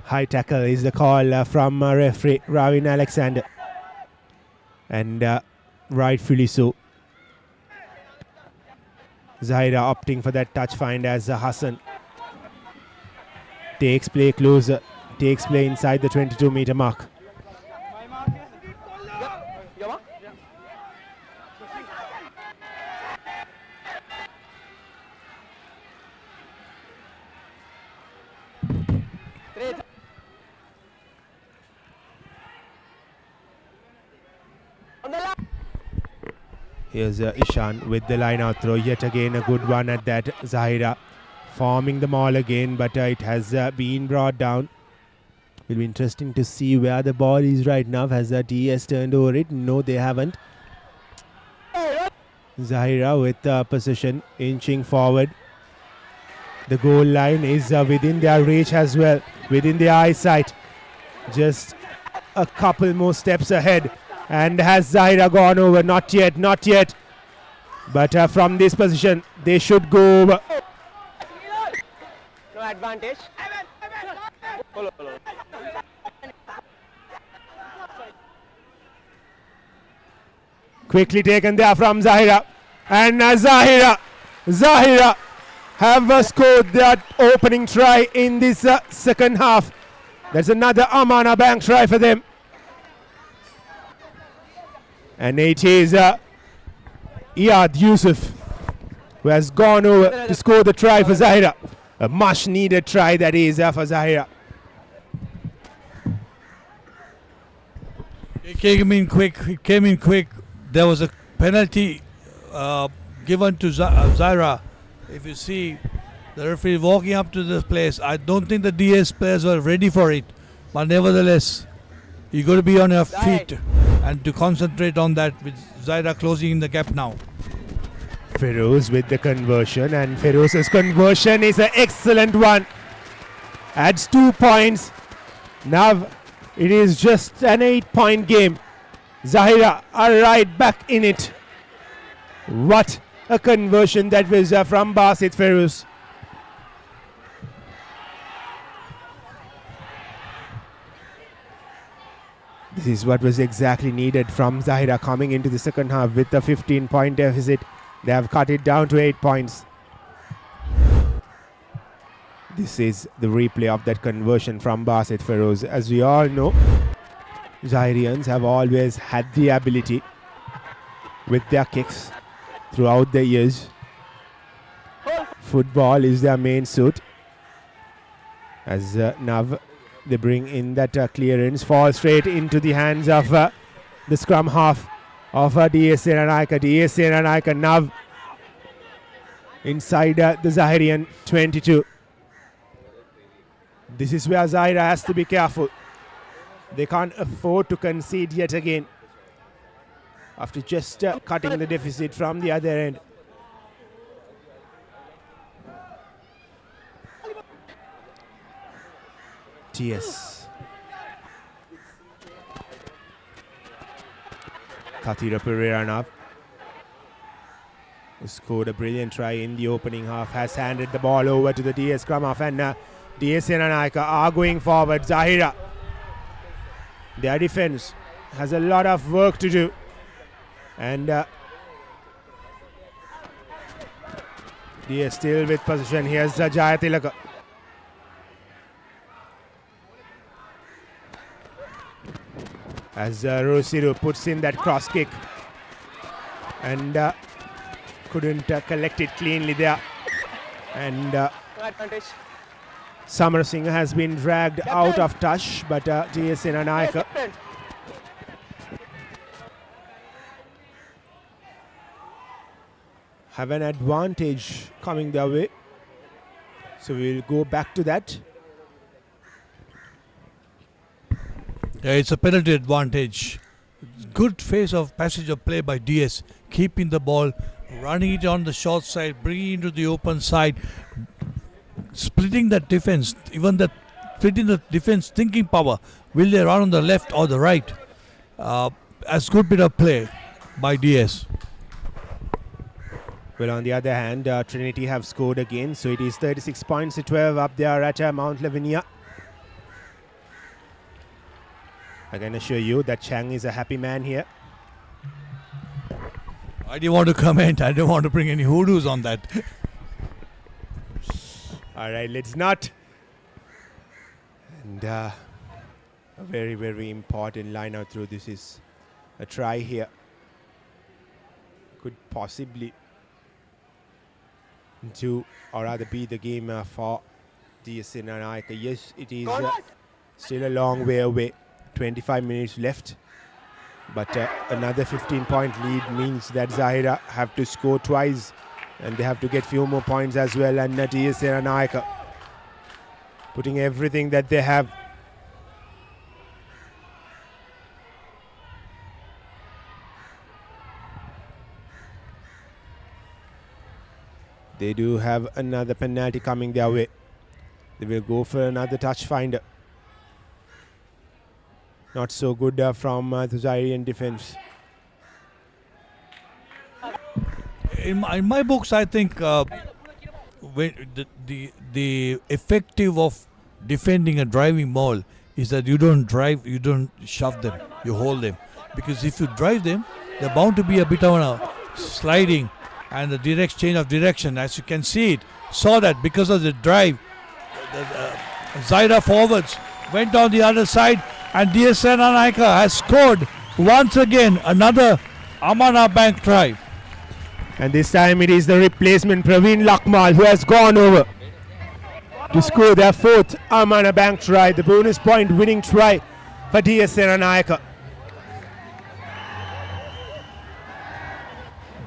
high tackle is the call from referee Ravin Alexander, and rightfully so. Zahira opting for that touch find as Hassan takes play closer, takes play inside the 22-meter mark. Here's Ishan with the line out throw. Yet again a good one at that. Zahira forming the maul again, but it has been brought down. Will be interesting to see where the ball is right now. Has DS turned over it? No, they haven't. Zahira with position, inching forward. The goal line is within their reach as well, within their eyesight. Just a couple more steps ahead. And has Zahira gone over? Not yet, not yet. But from this position, they should go over. No advantage. Quickly taken there from Zahira. And Zahira have scored that opening try in this second half. That's another Amana Bank try for them. And it is Iyad Yusuf who has gone over to score the try for Zahira. A much needed try that is for Zahira. It came in quick. There was a penalty given to Zahira. If you see the referee walking up to this place, I don't think the DS players were ready for it. But nevertheless, you got to be on your feet and to concentrate on that, with Zahira closing in the gap now. Feroz with the conversion, and Feroz's conversion is an excellent one. Adds 2 points. Now it is just an 8-point game. Zahira are right back in it. What a conversion that was from Basit Feroz. This is what was exactly needed from Zahira coming into the second half with a 15-point deficit. They have cut it down to 8 points. This is the replay of that conversion from Basit Feroz. As we all know, Zahirians have always had the ability with their kicks throughout the years. Football is their main suit. As now they bring in that clearance, fall straight into the hands of the scrum half of D.S Senanayake. D.S Senanayake now inside the Zahirian 22. This is where Zahira has to be careful. They can't afford to concede yet again after just cutting the deficit from the other end. TS. Katira Pereira now, who scored a brilliant try in the opening half, has handed the ball over to the DS scrum half, and DS Senanayake are going forward. Zahira, their defense has a lot of work to do, and DS still with possession. Here's Jaya Tilaka. As Rosiru puts in that cross kick and couldn't collect it cleanly there, and Samar Singh has been dragged out of touch, but D.S Senanayake have an advantage coming their way, so we'll go back to that. Yeah, it's a penalty advantage. Good phase of passage of play by DS, keeping the ball, running it on the short side, bringing it into the open side, splitting that defense, even that splitting the defense thinking power. Will they run on the left or the right? As good bit of play by DS. Well, on the other hand, Trinity have scored again, so it is 36 points to 12 up there at Mount Lavinia. I can assure you that Chang is a happy man here. I didn't want to comment. I don't want to bring any hoodoos on that. All right, let's not. And a very, very important line out through. This is a try here. Could possibly do or rather be the game for D.S Senanayake. Yes, it is still a long way away. 25 minutes left, but another 15-point lead means that Zahira have to score twice and they have to get few more points as well, and D.S Senanayake putting everything that they have. They do have another penalty coming their way. They will go for another touch finder. Not so good from the Zairian defense. In my books, I think when the effective of defending a driving ball is that you don't drive, you don't shove them, you hold them. Because if you drive them, they're bound to be a bit of a sliding and the direct change of direction. As you can see it, saw that because of the drive, Zahira forwards went on the other side, and D.S Senanayake has scored once again another Amana Bank try. And this time it is the replacement Praveen Lakmal who has gone over to score their fourth Amana Bank try, the bonus point winning try for D.S Senanayake.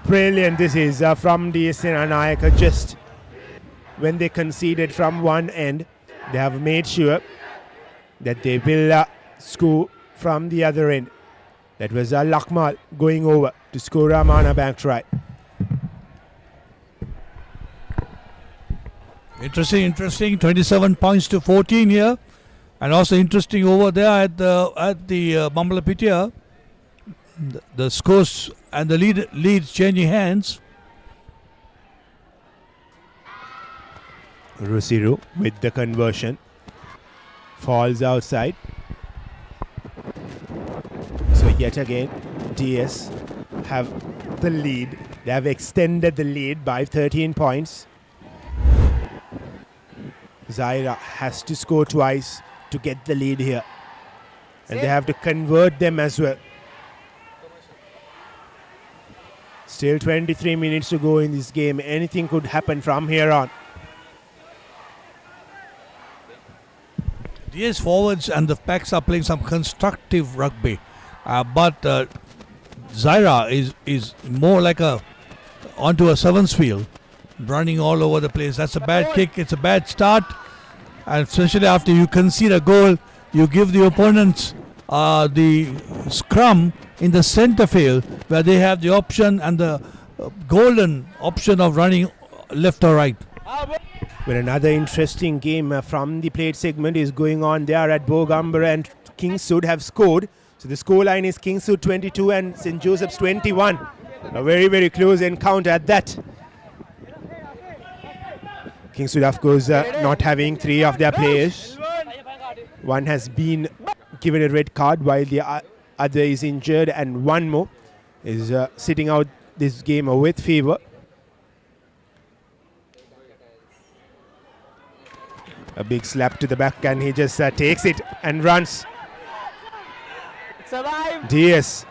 Brilliant this is from D.S Senanayake. Just when they conceded from one end, they have made sure that they will score from the other end. That was Lakmal going over to score Amana Bank try. Interesting. 27 points to 14 here, and also interesting over there at the Bambalapitia. The scores and the leads changing hands. Rusiru with the conversion falls outside. So yet again, DS have the lead. They have extended the lead by 13 points. Zahira has to score twice to get the lead here. And they have to convert them as well. Still 23 minutes to go in this game. Anything could happen from here on. DS forwards and the backs are playing some constructive rugby. But Zahira is more like onto a sevens field, running all over the place. That's a bad kick. It's a bad start. And especially after you concede a goal, you give the opponents the scrum in the center field, where they have the option and the golden option of running left or right. Well, another interesting game from the plate segment is going on there at Bogambara, and Kingswood have scored. So the scoreline is Kingswood 22 and St. Joseph's 21. A very, very close encounter at that. Kingswood, of course, not having three of their players. One has been given a red card while the other is injured, and one more is sitting out this game with fever. A big slap to the back, and he just takes it and runs. DS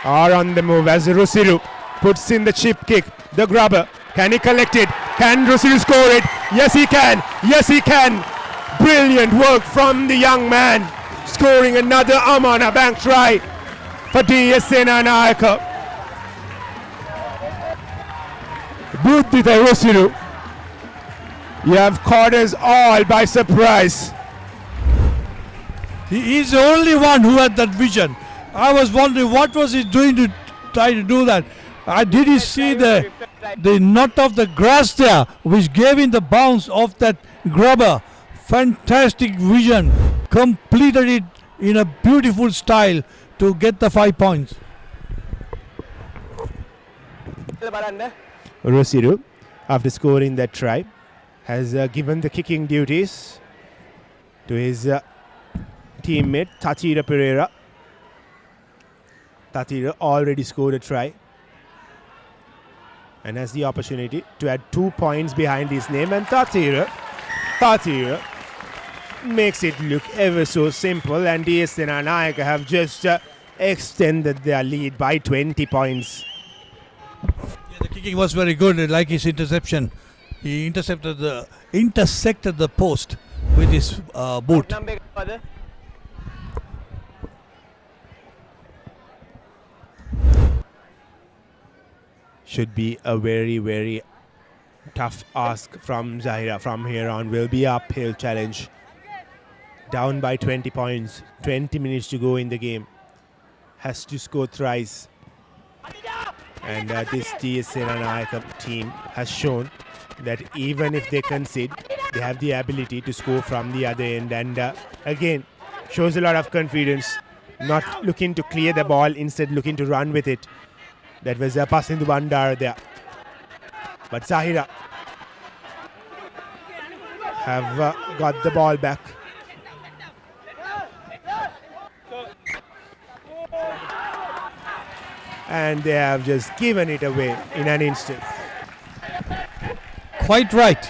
are on the move as Rusiru puts in the chip kick, the grubber. Can he collect it? Can Rusiru score it? Yes, he can. Yes, he can. Brilliant work from the young man, scoring another Amana Bank try for D.S Senanayake. Buddhita Rusiru, you have caught us all by surprise. He is the only one who had that vision. I was wondering what was he doing to try to do that. Did he see the knot of the grass there, which gave him the bounce of that grubber? Fantastic vision. Completed it in a beautiful style to get the 5 points. Rusiru, after scoring that try, has given the kicking duties to his teammate Tatira Pereira. Tatira already scored a try and has the opportunity to add 2 points behind his name, and Tatira makes it look ever so simple, and D.S Senanayake have just extended their lead by 20 points. Yeah, the kicking was very good, like his interception. He intersected the post with his boot. Should be a very, very tough ask from Zahira. From here on will be uphill challenge. Down by 20 points, 20 minutes to go in the game. Has to score thrice. And this D.S Senanayake team has shown that even if they concede, they have the ability to score from the other end. And again, Shows a lot of confidence. Not looking to clear the ball, instead looking to run with it. That was a pass into Bandar there. But Zahira have got the ball back. And they have just given it away in an instant. Quite right.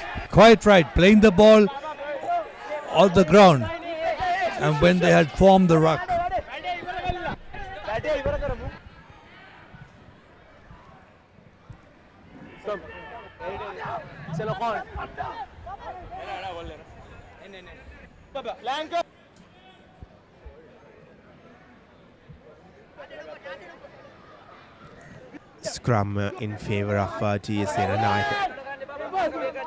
Playing the ball on the ground. And when they had formed the ruck. Scrum in favor of D.S Senanayake.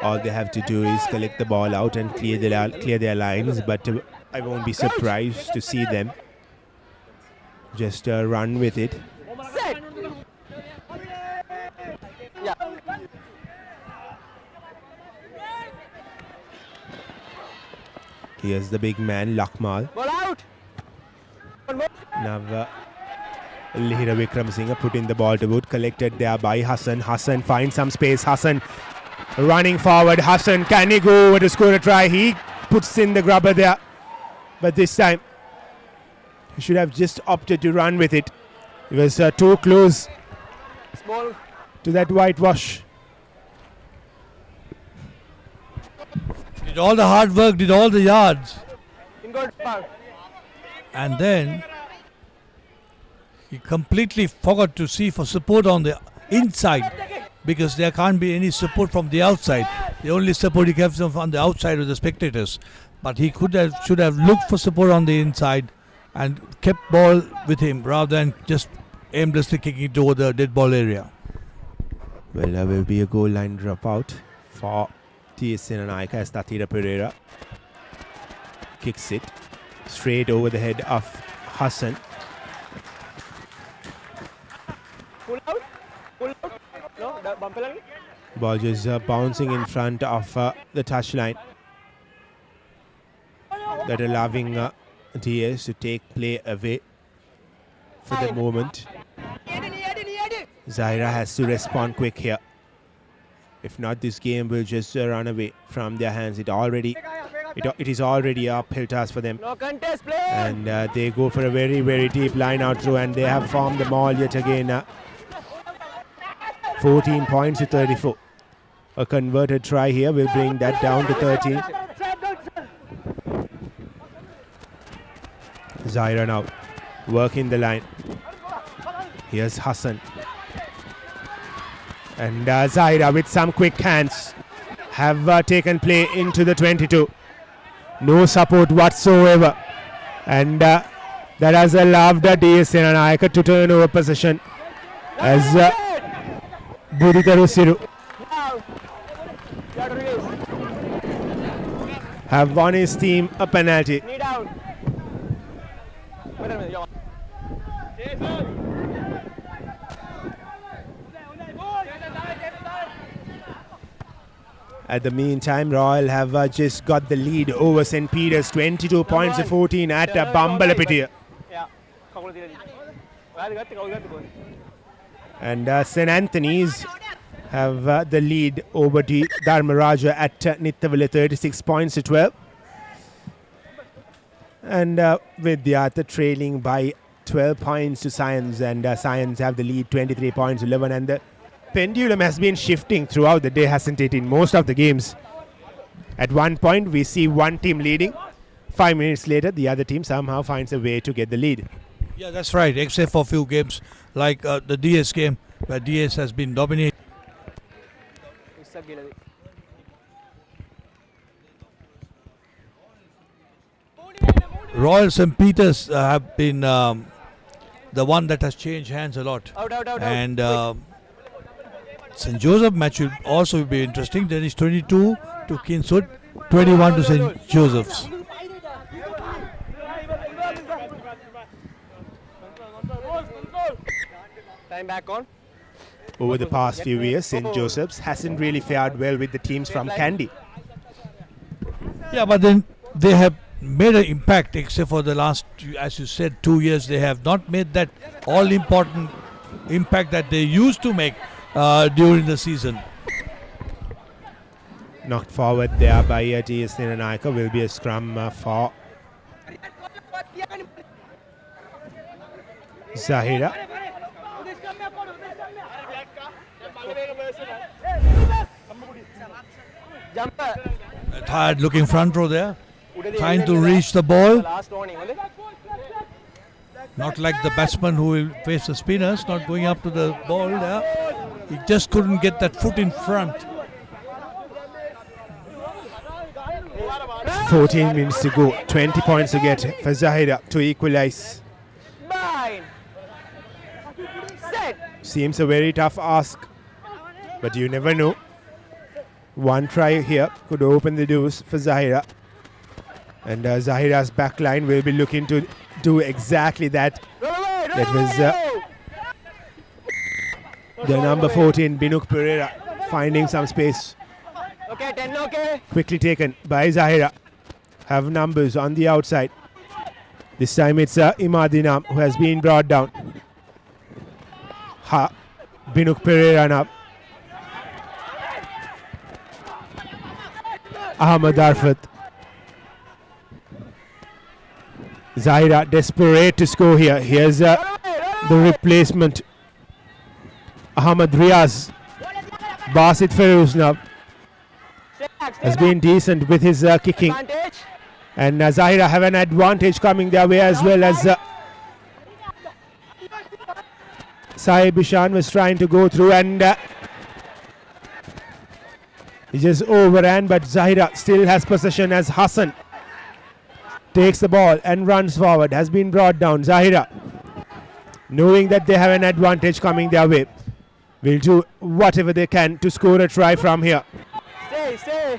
All they have to do is collect the ball out and clear their lines, but I won't be surprised to see them just run with it. Here's the big man, Lakmal. Now Zahira Wickramasinghe putting the ball to wood, collected there by Hassan. Hassan finds some space. Hassan running forward. Hassan, can he go over to score a try? He puts in the grubber there. But this time, he should have just opted to run with it. He was too close to that whitewash. Did all the hard work, did all the yards. And then he completely forgot to see for support on the inside, because there can't be any support from the outside. The only support he gets from the outside of the spectators. But he should have looked for support on the inside and kept ball with him rather than just aimlessly kicking it over the dead ball area. Well, there will be a goal line dropout for D.S Senanayake as Zahira Pereira kicks it straight over the head of Hassan. Ball just bouncing in front of the touchline. That allowing DS to take play away for the moment. Zahira has to respond quick here. If not, this game will just run away from their hands. It is already a uphill task for them. And they go for a very, very deep line out through, and they have formed the maul yet again. 14 points to 34. A converted try here will bring that down to 13. Zahira now working the line. Here's Hassan. And Zahira with some quick hands have taken play into the 22. No support whatsoever. And that has allowed D.S Senanayake to turn over possession as Buditaru Siru have won his team a penalty. At the meantime, Royal have just got the lead over St. Peter's, 22 points to 14 at Bambalapitiya. And St. Anthony's have the lead over the Dharmaraja at Nittavilla, 36 points to 12. And Vidyartha trailing by 12 points to Science, and Science have the lead, 23 points to 11. And the pendulum has been shifting throughout the day, hasn't it, in most of the games. At one point, we see one team leading. 5 minutes later, the other team somehow finds a way to get the lead. Yeah, that's right, except for a few games like the DS game, where DS has been dominating. Royal St. Peters have been the one that has changed hands a lot. And St. Joseph match will also be interesting. There is 22 to Kingswood, 21 to St. Joseph's. Time back on. Over the past few years, St. Joseph's hasn't really fared well with the teams from Kandy. Yeah, but then they have made an impact, except for the last, as you said, 2 years. They have not made that all-important impact that they used to make during the season. Knocked forward there by D.S Senanayake. Will be a scrum for Zahira. A tired looking front row there, trying to reach the ball. Not like the batsman who will face the spinners, not going up to the ball there. He just couldn't get that foot in front. 14 minutes to go. 20 points to get for Zahira to equalize. Seems a very tough ask, but you never know. One try here could open the doors for Zahira. And Zahira's back line will be looking to do exactly that. That was the number 14, Binuk Pereira, finding some space. Quickly taken by Zahira. Have numbers on the outside. This time it's Imadinam who has been brought down. Binuk Pereira now. Ahmad Arfat. Zahira desperate to score here. Here's the replacement. Ahmad Riaz. Basit Feroz now has been decent with his kicking. And Zahira have an advantage coming their way, as well as Saib Ishan was trying to go through, and he just overran, but Zahira still has possession as Hassan takes the ball and runs forward. Has been brought down. Zahira, knowing that they have an advantage coming their way, will do whatever they can to score a try from here.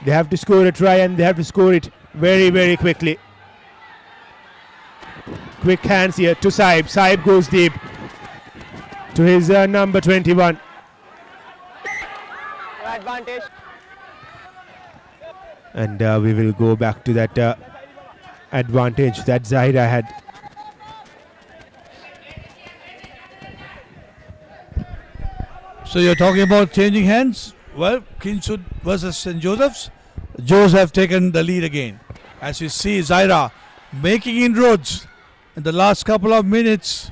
They have to score a try, and they have to score it very, very quickly. Quick hands here to Saib. Saib goes deep to his number 21. Advantage. And we will go back to that advantage that Zahira had. So you're talking about changing hands? Well, Kingswood versus St. Joseph's. Joes have taken the lead again. As you see, Zahira making inroads in the last couple of minutes.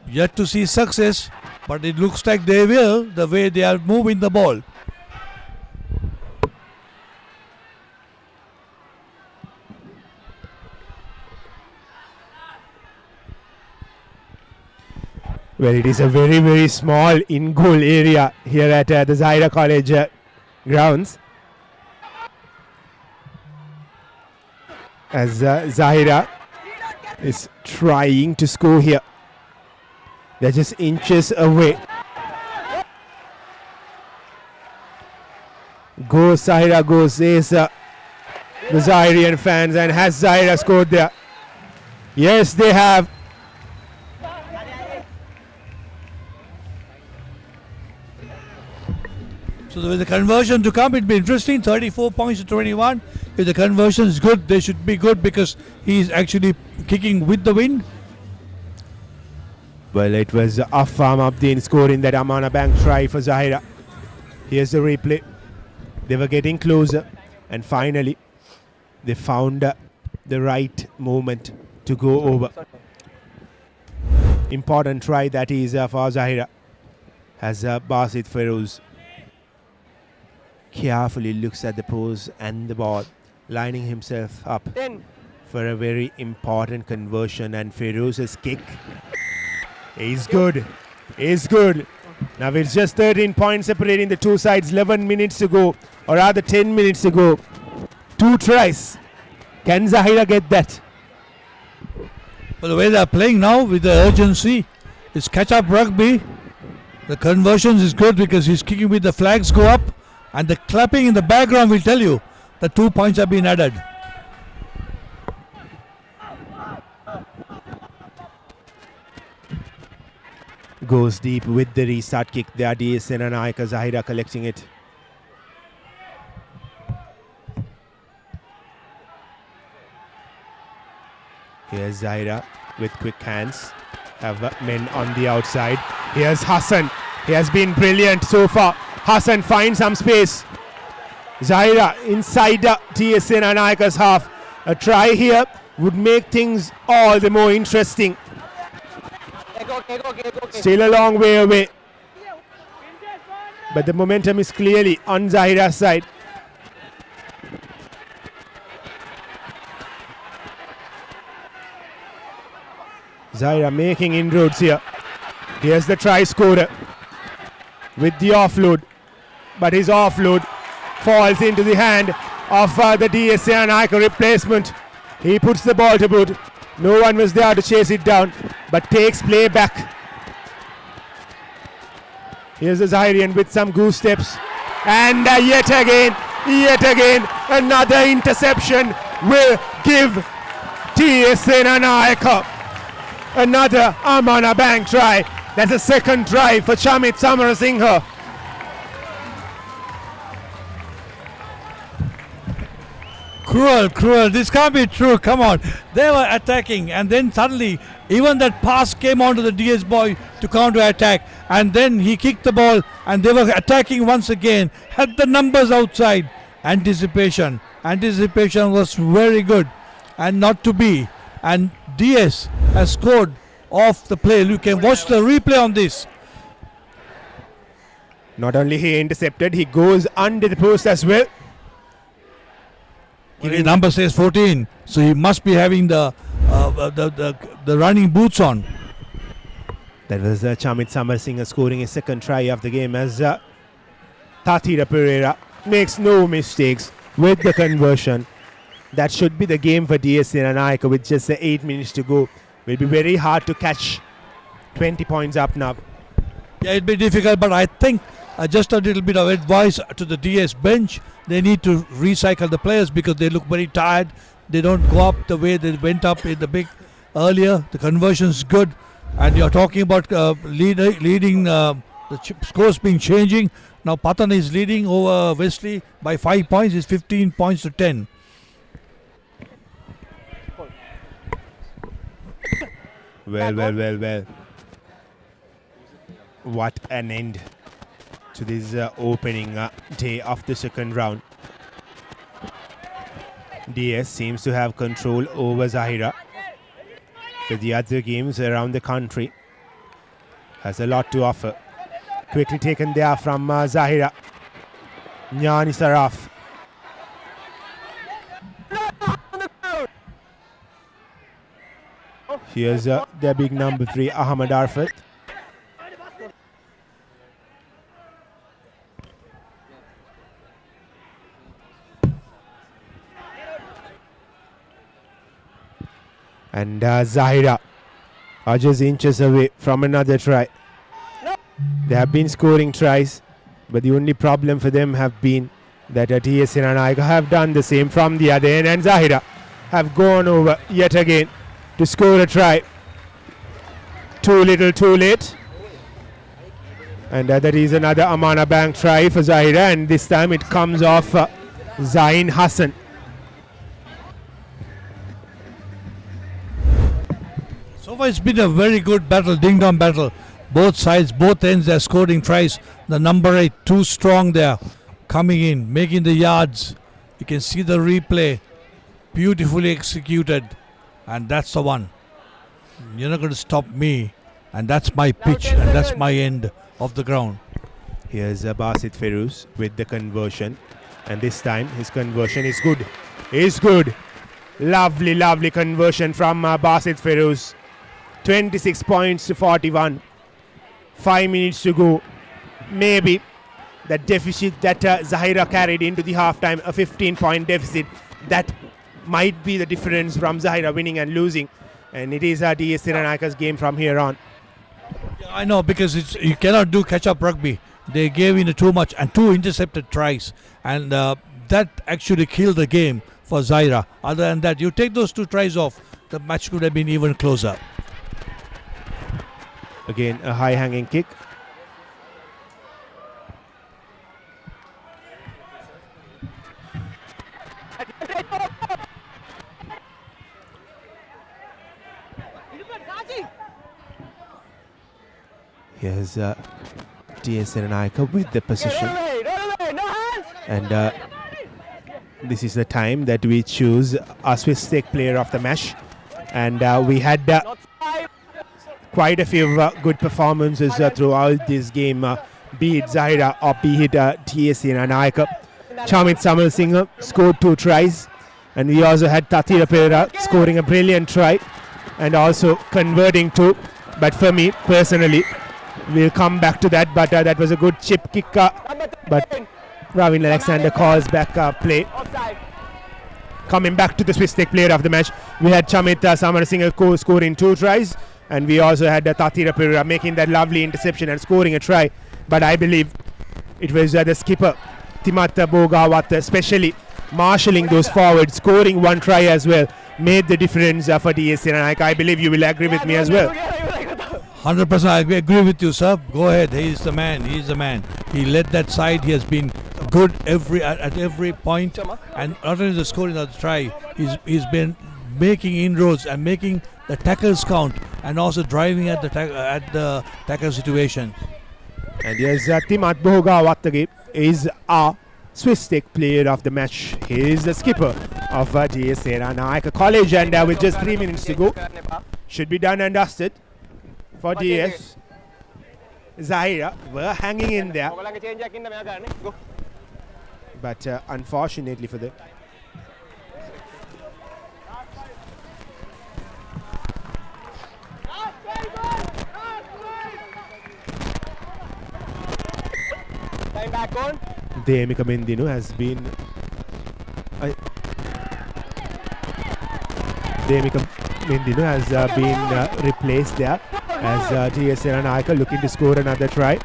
Yet to see success, but it looks like they will, the way they are moving the ball. Well, it is a very, very small in-goal area here at the Zahira College grounds. As Zahira is trying to score here. They're just inches away. Go Zahira, go, says the Zahirian fans. And has Zahira scored there? Yes, they have. So with the conversion to come, it'll be interesting. 34 points to 21. If the conversion is good, they should be good because he's actually kicking with the wind. Well, it was Affam Abdin scoring that Amana Bank try for Zahira. Here's the replay. They were getting closer, and finally they found the right moment to go over. Important try that is for Zahira. As Basit Feroz carefully looks at the pose and the ball, lining himself up for a very important conversion, and Feroz's kick is good. Is good. Now it's just 13 points separating the two sides. 11 minutes to go, or rather 10 minutes to go. 2 tries. Can Zahira get that? Well, the way they're playing now with the urgency, it's catch-up rugby. The conversions is good because he's kicking with the flags go up, and the clapping in the background will tell you the 2 points have been added. Goes deep with the restart kick. There, D.S Senanayake, Zahira collecting it. Here's Zahira with quick hands. Have men on the outside. Here's Hassan. He has been brilliant so far. Hassan finds some space. Zahira inside D.S Senanayake's half. A try here would make things all the more interesting. Still a long way away. But the momentum is clearly on Zahira's side. Zahira making inroads here. Here's the try scorer with the offload. But his offload falls into the hand of the D.S Senanayake replacement. He puts the ball to boot. No one was there to chase it down, but takes play back. Here's the Zahirian with some goose steps. And yet again, another interception will give D.S Senanayake another Amana Bank try. That's a second try for Chamit Samarasinghe. Cruel. This can't be true. Come on. They were attacking, and then suddenly, even that pass came onto the DS boy to counter attack, and then he kicked the ball, and they were attacking once again. Had the numbers outside. Anticipation was very good, and not to be. And DS has scored off the play. You can watch the replay on this. Not only he intercepted, he goes under the post as well. His number says 14, so he must be having the running boots on. That was Chamit Samarasinghe scoring his second try of the game as Tatira Pereira makes no mistakes with the conversion. That should be the game for D.S Senanayake with just 8 minutes to go. Will be very hard to catch 20 points up now. Yeah, it'll be difficult, but I think just a little bit of advice to the DS bench. They need to recycle the players because they look very tired. They don't go up the way they went up in the big earlier. The conversion's good, and you're talking about leading the scores being changing. Now Patan is leading over Wesley by 5 points. It's 15 points to 10. Well. What an end to this opening day of the second round. DS seems to have control over Zahira. But the other games around the country has a lot to offer. Quickly taken there from Zahira. Nyani Saraf. Here's their big number 3, Ahmad Arfat. And Zahira are just inches away from another try. They have been scoring tries, but the only problem for them have been that D.S Senanayake have done the same from the other end, and Zahira have gone over yet again to score a try. Too little, too late. And that is another Amana Bank try for Zahira, and this time it comes off Zain Hassan. So far it's been a very good battle, ding-dong battle. Both sides, both ends are scoring tries. The number 8, too strong there, coming in, making the yards. You can see the replay, beautifully executed. And that's the one. You're not going to stop me. And that's my pitch, and that's my end of the ground. Here's Basit Feroz with the conversion. And this time his conversion is good. Is good. Lovely conversion from Basit Feroz. 26 points to 41. 5 minutes to go. Maybe the deficit that Zahira carried into the halftime, a 15-point deficit, that might be the difference from Zahira winning and losing. And it is D.S Senanayake's game from here on. Yeah, I know, because you cannot do catch-up rugby. They gave in too much and 2 intercepted tries. And that actually killed the game for Zahira. Other than that, you take those 2 tries off, the match could have been even closer. Again, a high-hanging kick. Here's D.S Senanayake with the position. And this is the time that we choose our Swiss Tech player of the match. And we had quite a few good performances throughout this game, be it Zahira or be it D.S Senanayake. Chamit Samarasinghe scored 2 tries. And we also had Tathira Pereira scoring a brilliant try and also converting 2. But for me, personally, we'll come back to that. But that was a good chip kick. But Ravin Alexander calls back play. Coming back to the Swiss Tech player of the match, we had Chamit Samarasinghe scoring 2 tries. And we also had Tathira Pereira making that lovely interception and scoring a try. But I believe it was the skipper, Timat Bogawat, especially marshalling those forwards, scoring 1 try as well, made the difference for D.S Senanayake. I believe you will agree with me as well. 100%, I agree with you, sir. Go ahead. He is the man. He is the man. He led that side. He has been good at every point, and not only the scoring of the try, he's been making inroads and making the tackles count, and also driving at the tackle situation. And yes, Timat Bogawat is our Swiss Tech player of the match. He is the skipper of D.S Senanayake College, and with just 3 minutes to go, should be done and dusted for DS. Zahira were hanging in there, but unfortunately for them, Deemika Mendinu has been replaced there as D.S Senanayake looking to score another try.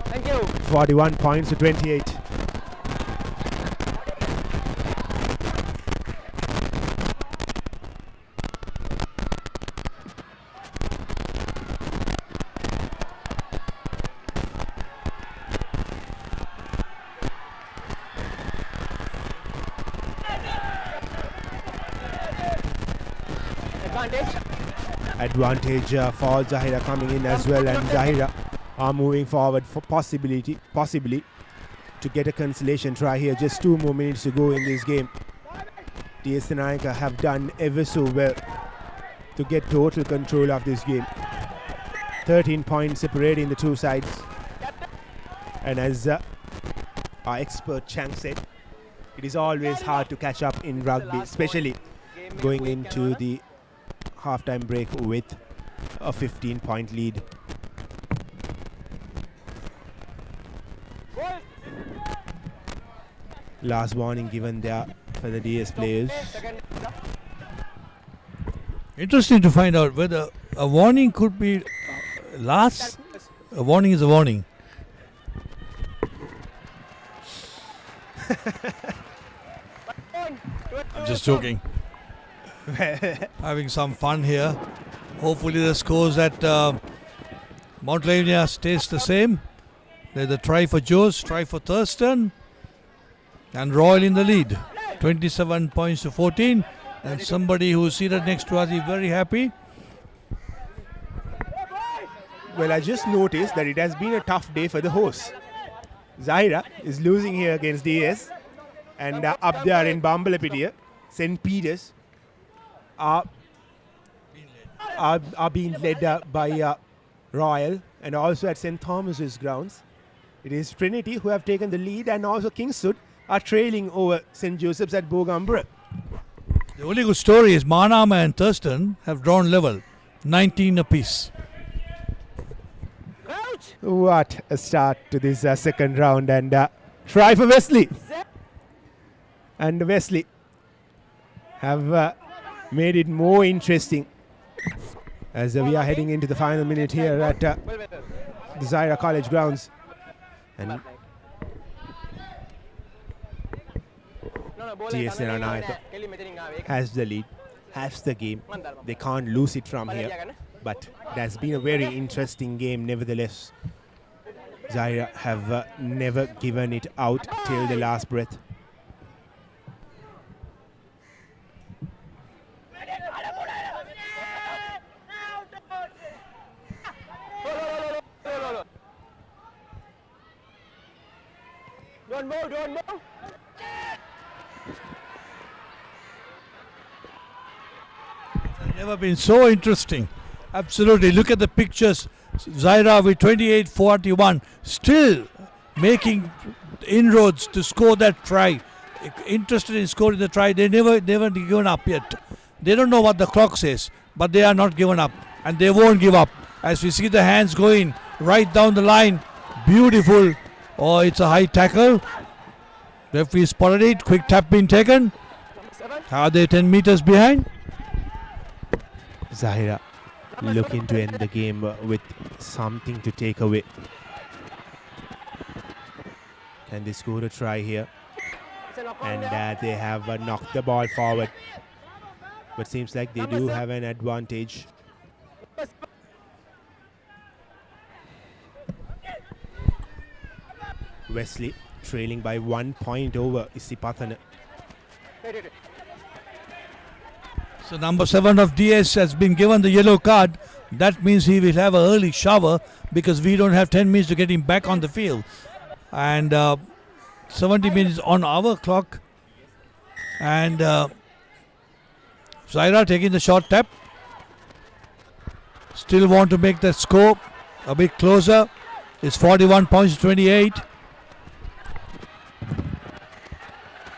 Thank you. 41 points to 28. Advantage for Zahira coming in as well, and Zahira are moving forward for possibly to get a consolation try here. Just 2 more minutes to go in this game. D.S Senanayake have done ever so well to get total control of this game. 13 points separating the 2 sides, and as our expert Chang said, it is always hard to catch up in rugby, especially going into the half-time break with a 15-point lead. Last warning given there for the DS players. Interesting to find out whether a warning could be last. A warning is a warning. I'm just joking. Having some fun here. Hopefully the scores at Mount Lavinia stays the same. There's a try for Joes, try for Thurston, and Royal in the lead. 27 points to 14. And somebody who's seated next to us is very happy. Well, I just noticed that it has been a tough day for the hosts. Zahira is losing here against DS, and up there in Bambalapidia, St. Peter's are being led by Royal, and also at St. Thomas's grounds. It is Trinity who have taken the lead, and also Kingswood are trailing over St. Joseph's at Bogambara. The only good story is Manama and Thurston have drawn level, 19 apiece. What a start to this second round, and try for Wesley. And Wesley have made it more interesting as we are heading into the final minute here at the Zahira College grounds. And D.S Senanayake has the lead, has the game. They can't lose it from here. But it has been a very interesting game nevertheless. Zahira have never given it out till the last breath. Never been so interesting. Absolutely. Look at the pictures. Zahira with 28-41 still making inroads to score that try. Interested in scoring the try. They never given up yet. They don't know what the clock says, but they are not given up, and they won't give up. As we see the hands going right down the line. Beautiful. Oh, it's a high tackle. Referee spotted it. Quick tap being taken. Are they 10 meters behind? Zahira looking to end the game with something to take away. Can they score a try here? And they have knocked the ball forward. But seems like they do have an advantage. Wesley trailing by 1 point over Isipathana. So number 7 of DS has been given the yellow card. That means he will have an early shower because we don't have 10 minutes to get him back on the field. And 70 minutes on our clock. And Zahira taking the short tap. Still want to make that score a bit closer. It's 41 points to 28.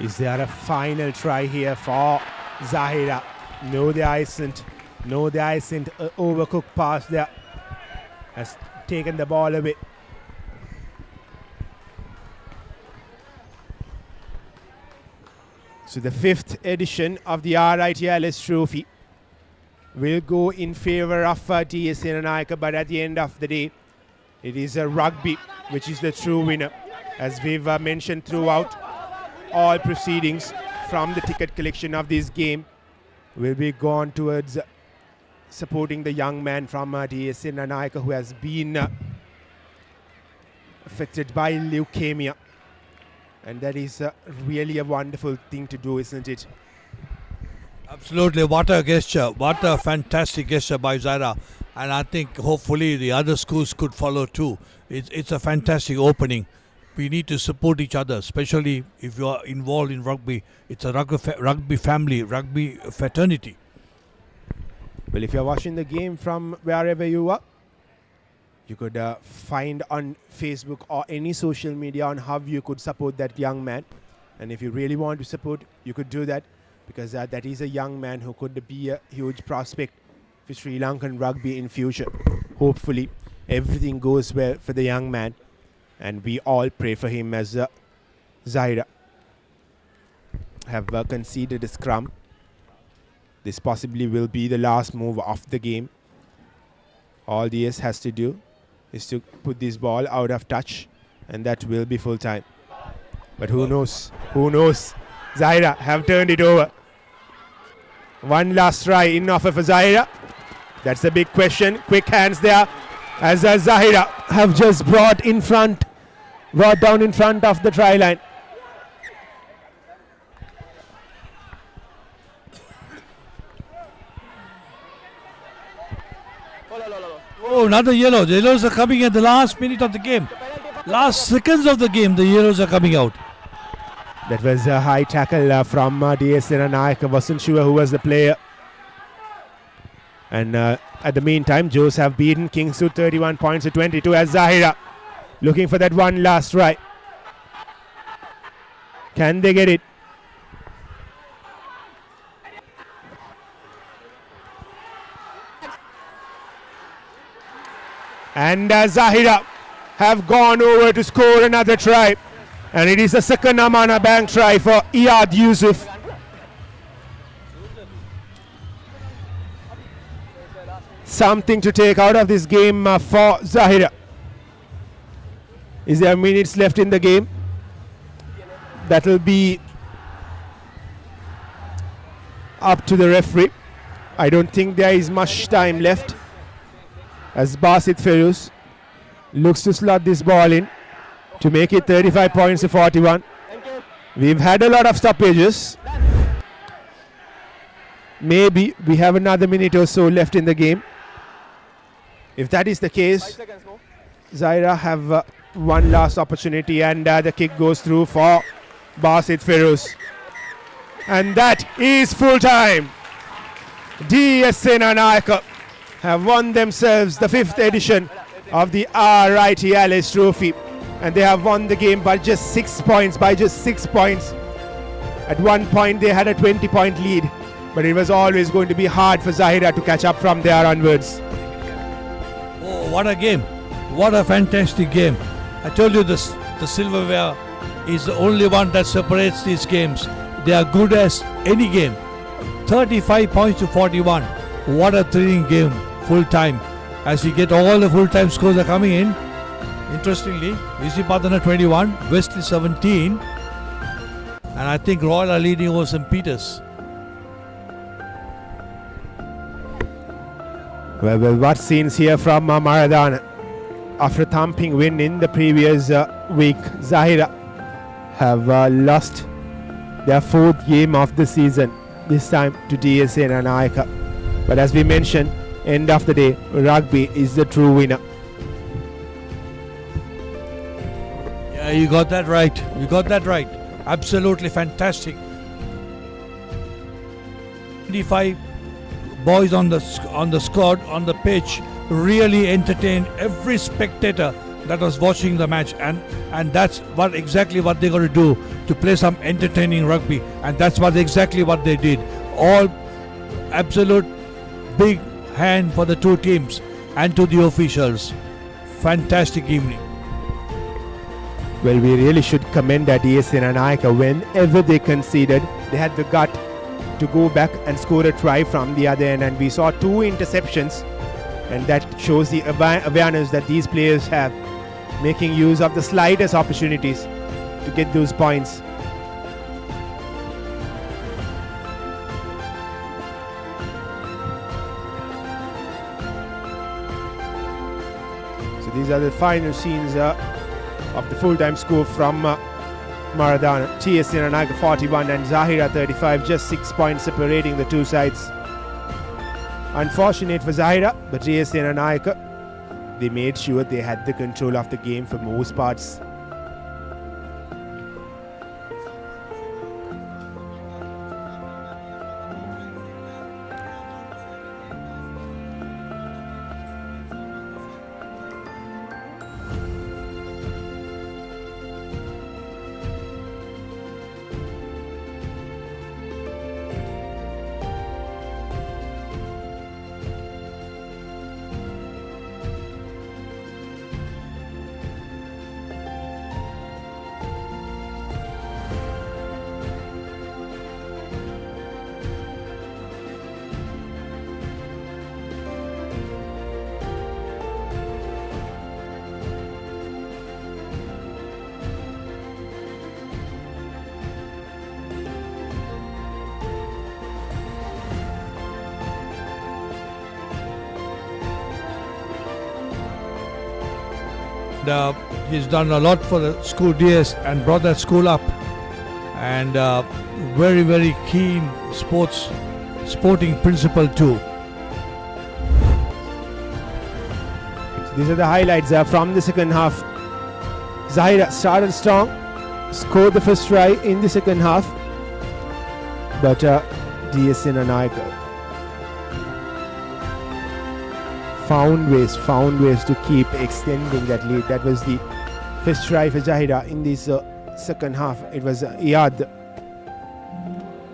Is there a final try here for Zahira? No, there isn't. No, there isn't. Overcooked pass there has taken the ball away. So the 5th edition of the R.I.T Trophy will go in favor of D.S Senanayake, but at the end of the day, it is a Rugby which is the true winner. As we've mentioned throughout all proceedings from the ticket collection of this game, will be gone towards supporting the young man from D.S Senanayake who has been affected by leukemia. And that is really a wonderful thing to do, isn't it? Absolutely. What a gesture. What a fantastic gesture by Zahira. And I think hopefully the other schools could follow too. It's a fantastic opening. We need to support each other, especially if you are involved in rugby. It's a rugby family, rugby fraternity. Well, if you're watching the game from wherever you are, you could find on Facebook or any social media on how you could support that young man. And if you really want to support, you could do that, because that is a young man who could be a huge prospect for Sri Lankan rugby in future. Hopefully, everything goes well for the young man. And we all pray for him as Zahira have conceded a scrum. This possibly will be the last move of the game. All DS has to do is to put this ball out of touch, and that will be full time. But who knows? Who knows? Zahira have turned it over. One last try in offer for Zahira. That's a big question. Quick hands there as Zahira have just brought down in front of the try line. Oh, another yellow. The yellows are coming at the last minute of the game. Last seconds of the game, the yellows are coming out. That was a high tackle from D.S Senanayake. Wasn't sure who was the player. And at the meantime, Joes have beaten Kingswood 31 points to 22 as Zahira looking for that one last try. Can they get it? And Zahira have gone over to score another try. And it is a second Amana Bank try for Iyad Yusuf. Something to take out of this game for Zahira. Is there minutes left in the game? That will be up to the referee. I don't think there is much time left, as Basit Ferus looks to slot this ball in to make it 35 points to 41. We've had a lot of stoppages. Maybe we have another minute or so left in the game. If that is the case, Zahira have one last opportunity, and the kick goes through for Basit Feroz. And that is full time. D.S Senanayake have won themselves the 5th edition of the R.I.T Alice Trophy, and they have won the game by just 6 points. At one point they had a 20-point lead, but it was always going to be hard for Zahira to catch up from there onwards. Oh, what a game. What a fantastic game. I told you this, the silverware is the only one that separates these games. They are good as any game. 35 points to 41. What a thrilling game, full time. As we get all the full time scores are coming in. Interestingly, UC Padana 21, Wesley 17, and I think Royal are leading over St. Peter's. Well, what scenes here from Maradana. After a thumping win in the previous week, Zahira have lost their 4th game of the season, this time to D.S Senanayake. But as we mentioned, end of the day, Rugby is the true winner. Yeah, you got that right. You got that right. Absolutely fantastic. 25 boys on the squad, on the pitch, really entertained every spectator that was watching the match, and that's exactly what they're going to do, to play some entertaining rugby, and that's exactly what they did. All absolute big hand for the two teams and to the officials. Fantastic evening. Well, we really should commend D.S Senanayake. Whenever they conceded, they had the gut to go back and score a try from the other end, and we saw 2 interceptions, and that shows the awareness that these players have, making use of the slightest opportunities to get those points. So these are the final scenes of the full-time score from Maradana. D.S Senanayake 41 and Zahira 35, just 6 points separating the two sides. Unfortunate for Zahira, but D.S Senanayake, they made sure they had the control of the game for most parts. He's done a lot for the school, DS, and brought that school up, and very, very keen sporting principle too. So these are the highlights from the second half. Zahira started strong, scored the first try in the second half, but D.S Senanayake found ways to keep extending that lead. That was the first try for Zahira in this second half. It was Iyad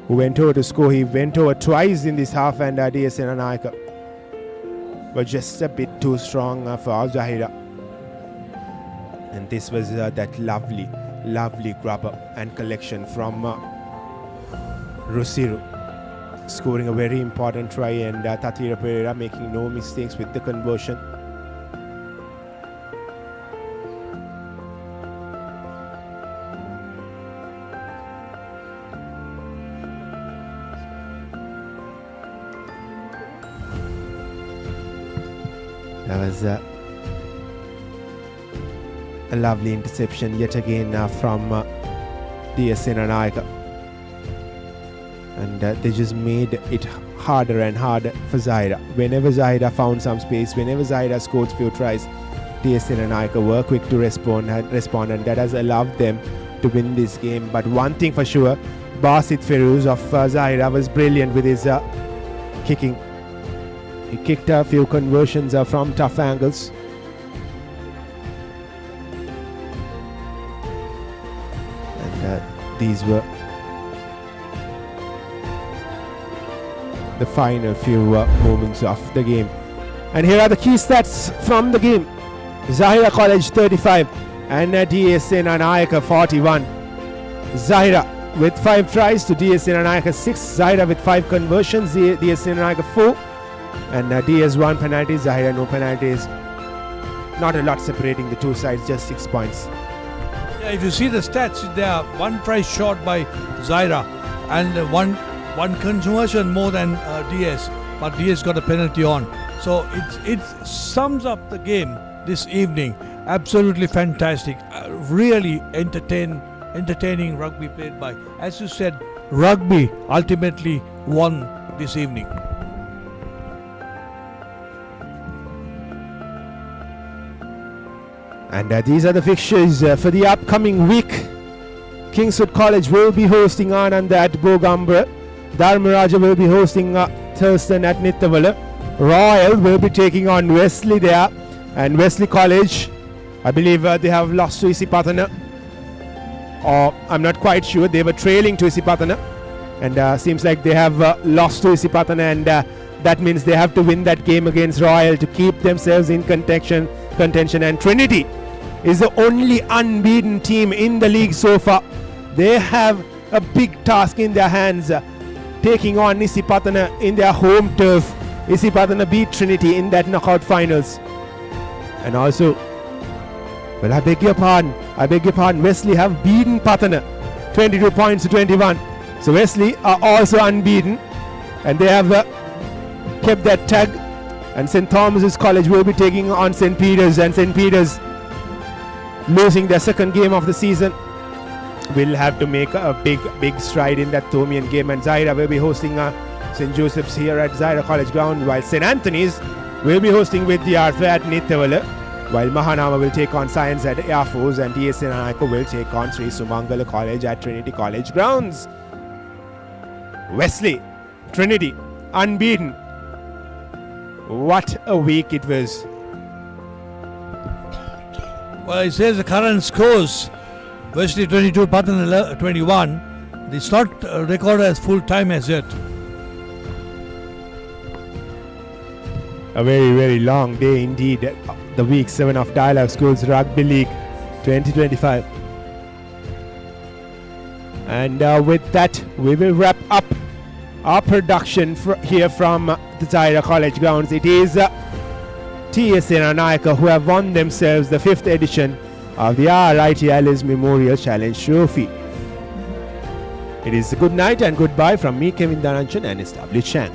who went over to score. He went over twice in this half, and D.S Senanayake was just a bit too strong for Zahira. And this was that lovely grabber and collection from Rusiru, scoring a very important try, and Tatira Pereira making no mistakes with the conversion. That was a lovely interception yet again from D.S Senanayake. And they just made it harder and harder for Zahira. Whenever Zahira found some space, whenever Zahira scored few tries, D.S Senanayake were quick to respond, and that has allowed them to win this game. But one thing for sure, Basit Ferouz of Zahira was brilliant with his kicking. He kicked a few conversions from tough angles. And these were the final few moments of the game. And here are the key stats from the game. Zahira College 35 and D.S Senanayake 41. Zahira with 5 tries to D.S Senanayake 6. Zahira with 5 conversions, D.S Senanayake 4. And D.S 1 penalty, Zahira no penalties. Not a lot separating the two sides, just 6 points. Yeah, if you see the stats, there are 1 try short by Zahira and one conversion more than DS, but DS got a penalty on. So it sums up the game this evening. Absolutely fantastic. Really entertaining rugby played by, as you said, Rugby ultimately won this evening. And these are the fixtures for the upcoming week. Kingswood College will be hosting Anand at Bogambra. Dharmaraja will be hosting Thurston at Nithavala. Royal will be taking on Wesley there. And Wesley College, I believe they have lost to Isipatana. Or I'm not quite sure. They were trailing to Isipatana. And seems like they have lost to Isipatana. And that means they have to win that game against Royal to keep themselves in contention. And Trinity is the only unbeaten team in the league so far. They have a big task in their hands, taking on Isipatana in their home turf. Isipatana beat Trinity in that knockout finals. And also, well, I beg your pardon, Wesley have beaten Patana 22 points to 21. So Wesley are also unbeaten, and they have kept that tag. And St. Thomas's College will be taking on St. Peter's, and St. Peter's losing their second game of the season will have to make a big stride in that Thomian game. And Zahira will be hosting St. Joseph's here at Zahira College ground, while St. Anthony's will be hosting with the Arthur at Nithavala, while Mahanama will take on Science at Air Force, and D.S Senanayake will take on Sri Sumangala College at Trinity College grounds. Wesley, Trinity, unbeaten. What a week it was. Well, it says the current scores. Wesley 22, Pathan 21. It's not recorded as full time as yet. A very, very long day indeed. The week 7 of Dialog Schools Rugby League 2025. And with that, we will wrap up our production here from the Zahira College grounds. It is D.S Senanayake who have won themselves the 5th edition of the R.I.T Alice Memorial Challenge Trophy. It is good night and goodbye from me, Kevin Dananchan, and S.W. Chang.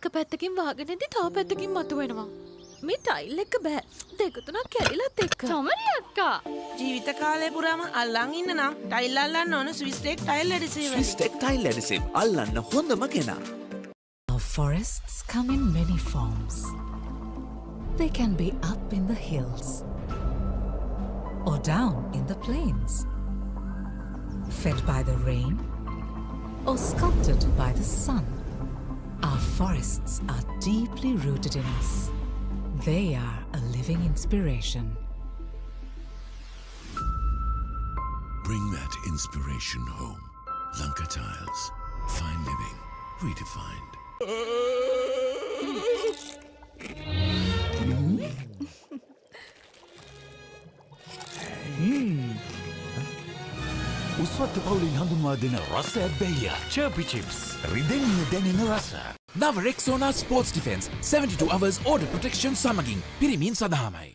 එක පැත්තකින් වාගෙනදී තව පැත්තකින් මතුවෙනවා. මේ tile එක බෑ. දෙක තුනක් කැඩිලත් එක්ක. චමරි අක්කා. ජීවිත කාලය පුරාම අල්ලන් ඉන්න නම් ටයිල් අල්ලන්න ඕන ස්විස්ටෙක් ටයිල් ඇඩිසිව්. ස්විස්ටෙක් ටයිල් ඇඩිසිව් අල්ලන්න හොඳම කෙනා. Our forests come in many forms. They can be up in the hills or down in the plains, fed by the rain or sculpted by the sun. Our forests are deeply rooted in us. They are a living inspiration. Bring that inspiration home. Lanka Tiles. Fine living. Redefined. උස්වත්ත පවුලින් හඳුන්වා දෙන රස ඇබ්බැහිය චර්පි chips රිදෙන්න දැනෙන රස. නව Rexona sports defence 72 hours order protection සමගින් පිරිමින් සඳහාමයි.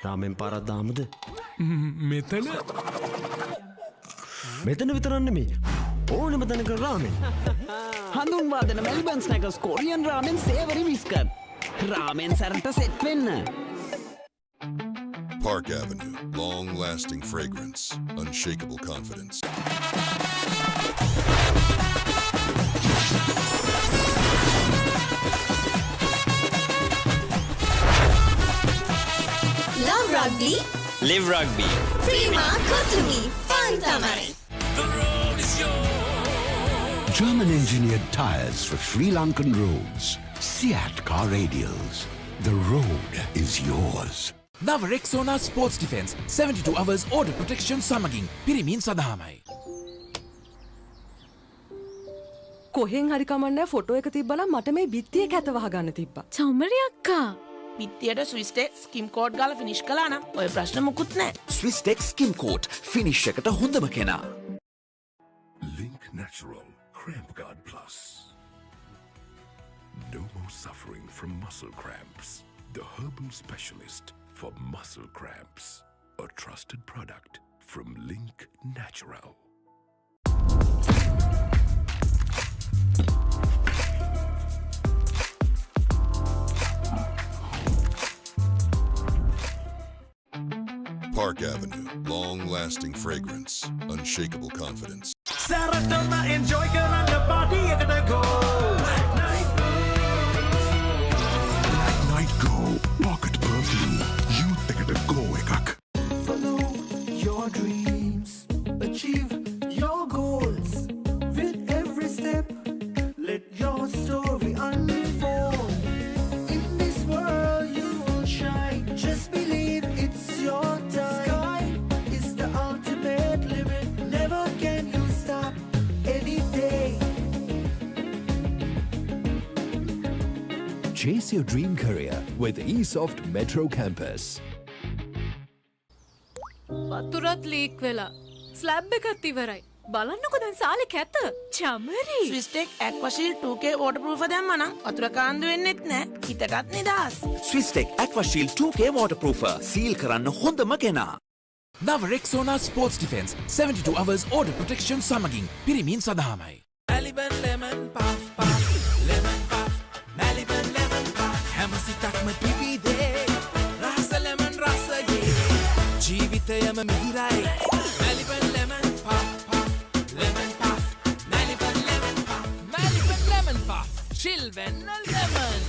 රාමෙන් පාරක් දාමුද? මෙතන විතරක් නෙමෙයි ඕනෙම තැනක රාමෙන්. හඳුන්වා දෙන මෙල්බන් ස්නැකර්ස් කොරියන් රාමෙන් සේවරි විස්කට්. රාමෙන් සැරට සෙට් වෙන්න. Park Avenue, long-lasting fragrance, unshakable confidence. Love Rugby. Live Rugby. Prima Kotumi. Fun Tamari. The road is yours. German-engineered tires for Sri Lankan roads. Seat car radials. The road is yours. නව Rexona sports defence 72 hours order protection සමගින් පිරිමින් සඳහාමයි. කොහෙන් හරි කමන්නේ photo එක තිබ්බනම් මට මේ බිත්තිය කැත වහගන්න තිබ්බා. චමරි අක්කා. පිත්තියට ස්විස්ටෙක් ස්කිම් කෝඩ් ගාලා ෆිනිෂ් කළා නම් ඔය ප්‍රශ්න මුකුත් නැහැ. ස්විස්ටෙක් ස්කිම් කෝට් ෆිනිෂ් එකට හොඳම කෙනා. Link Natural Cramp Guard Plus. No more suffering from muscle cramps. The herbal specialist for muscle cramps. A trusted product from Link Natural. Park Avenue, long-lasting fragrance, unshakable confidence. Saratama enjoy karana party ekata go. Night Go Pocket Perfume. Youth ekata go ekak. Follow your dreams, achieve your goals. With every step, let your story unfold. In this world you will shine. Just believe it's your time. Sky is the ultimate limit. Never can you stop any day. Chase your dream career with eSoft Metro Campus. වතුරත් leak වෙලා. Slab එකත් ඉවරයි. බලන්නකො දැන් සාලේ කැත. Chamari. ස්විස්ටෙක් ඇක්වාෂීල්ඩ් 2K waterproof දැම්මා නම් වතුර කාන්දු වෙන්නෙත් නැහැ. හිතටත් නිදහස්. ස්විස්ටෙක් ඇක්වාෂීල්ඩ් 2K waterproofer සීල් කරන්න හොඳම කෙනා. නව Rexona sports defence 72 hours order protection සමගින් පිරිමින් සඳහාමයි. Maliban lemon puff puff. Lemon puff. Maliban lemon puff. හැම සිතක්ම පිබිදේ. රස lemon රසයේ. ජීවිතයම මිහිරයි. Maliban lemon puff puff. Lemon puff. Maliban lemon puff. Maliban lemon puff. Chill වෙන්න lemon.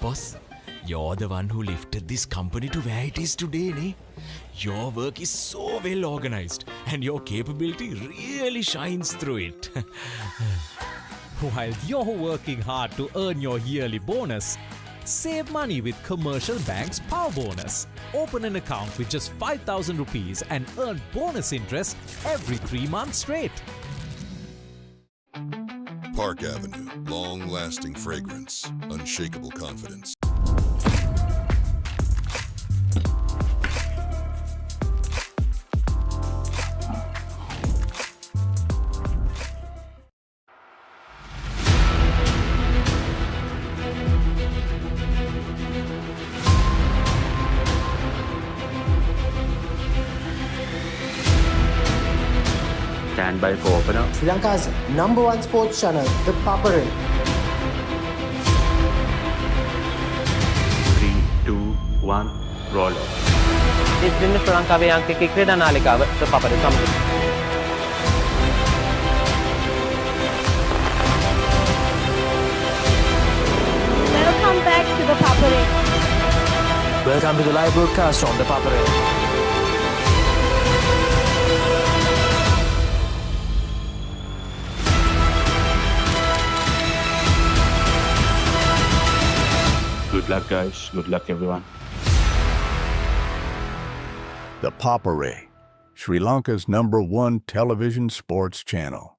Boss, you're the one who lifted this company to where it is today, ne? Your work is so well organized and your capability really shines through it. While you're working hard to earn your yearly bonus, Save money with Commercial Bank's Power Bonus. Open an account with just 5,000 rupees and earn bonus interest every 3 months straight. Park Avenue, long-lasting fragrance, unshakable confidence. Stand by for opener. Sri Lanka's #1 sports channel, the Papare. 3, 2, 1, roll. ඉතින් ශ්‍රී ලංකාවේ අංකික ක්‍රීඩා නාලිකාව ද Papare සමග. Welcome back to the Papare. Welcome to the live broadcast on the Papare. Good luck, guys. Good luck, everyone. The Papare, Sri Lanka's #1 television sports channel.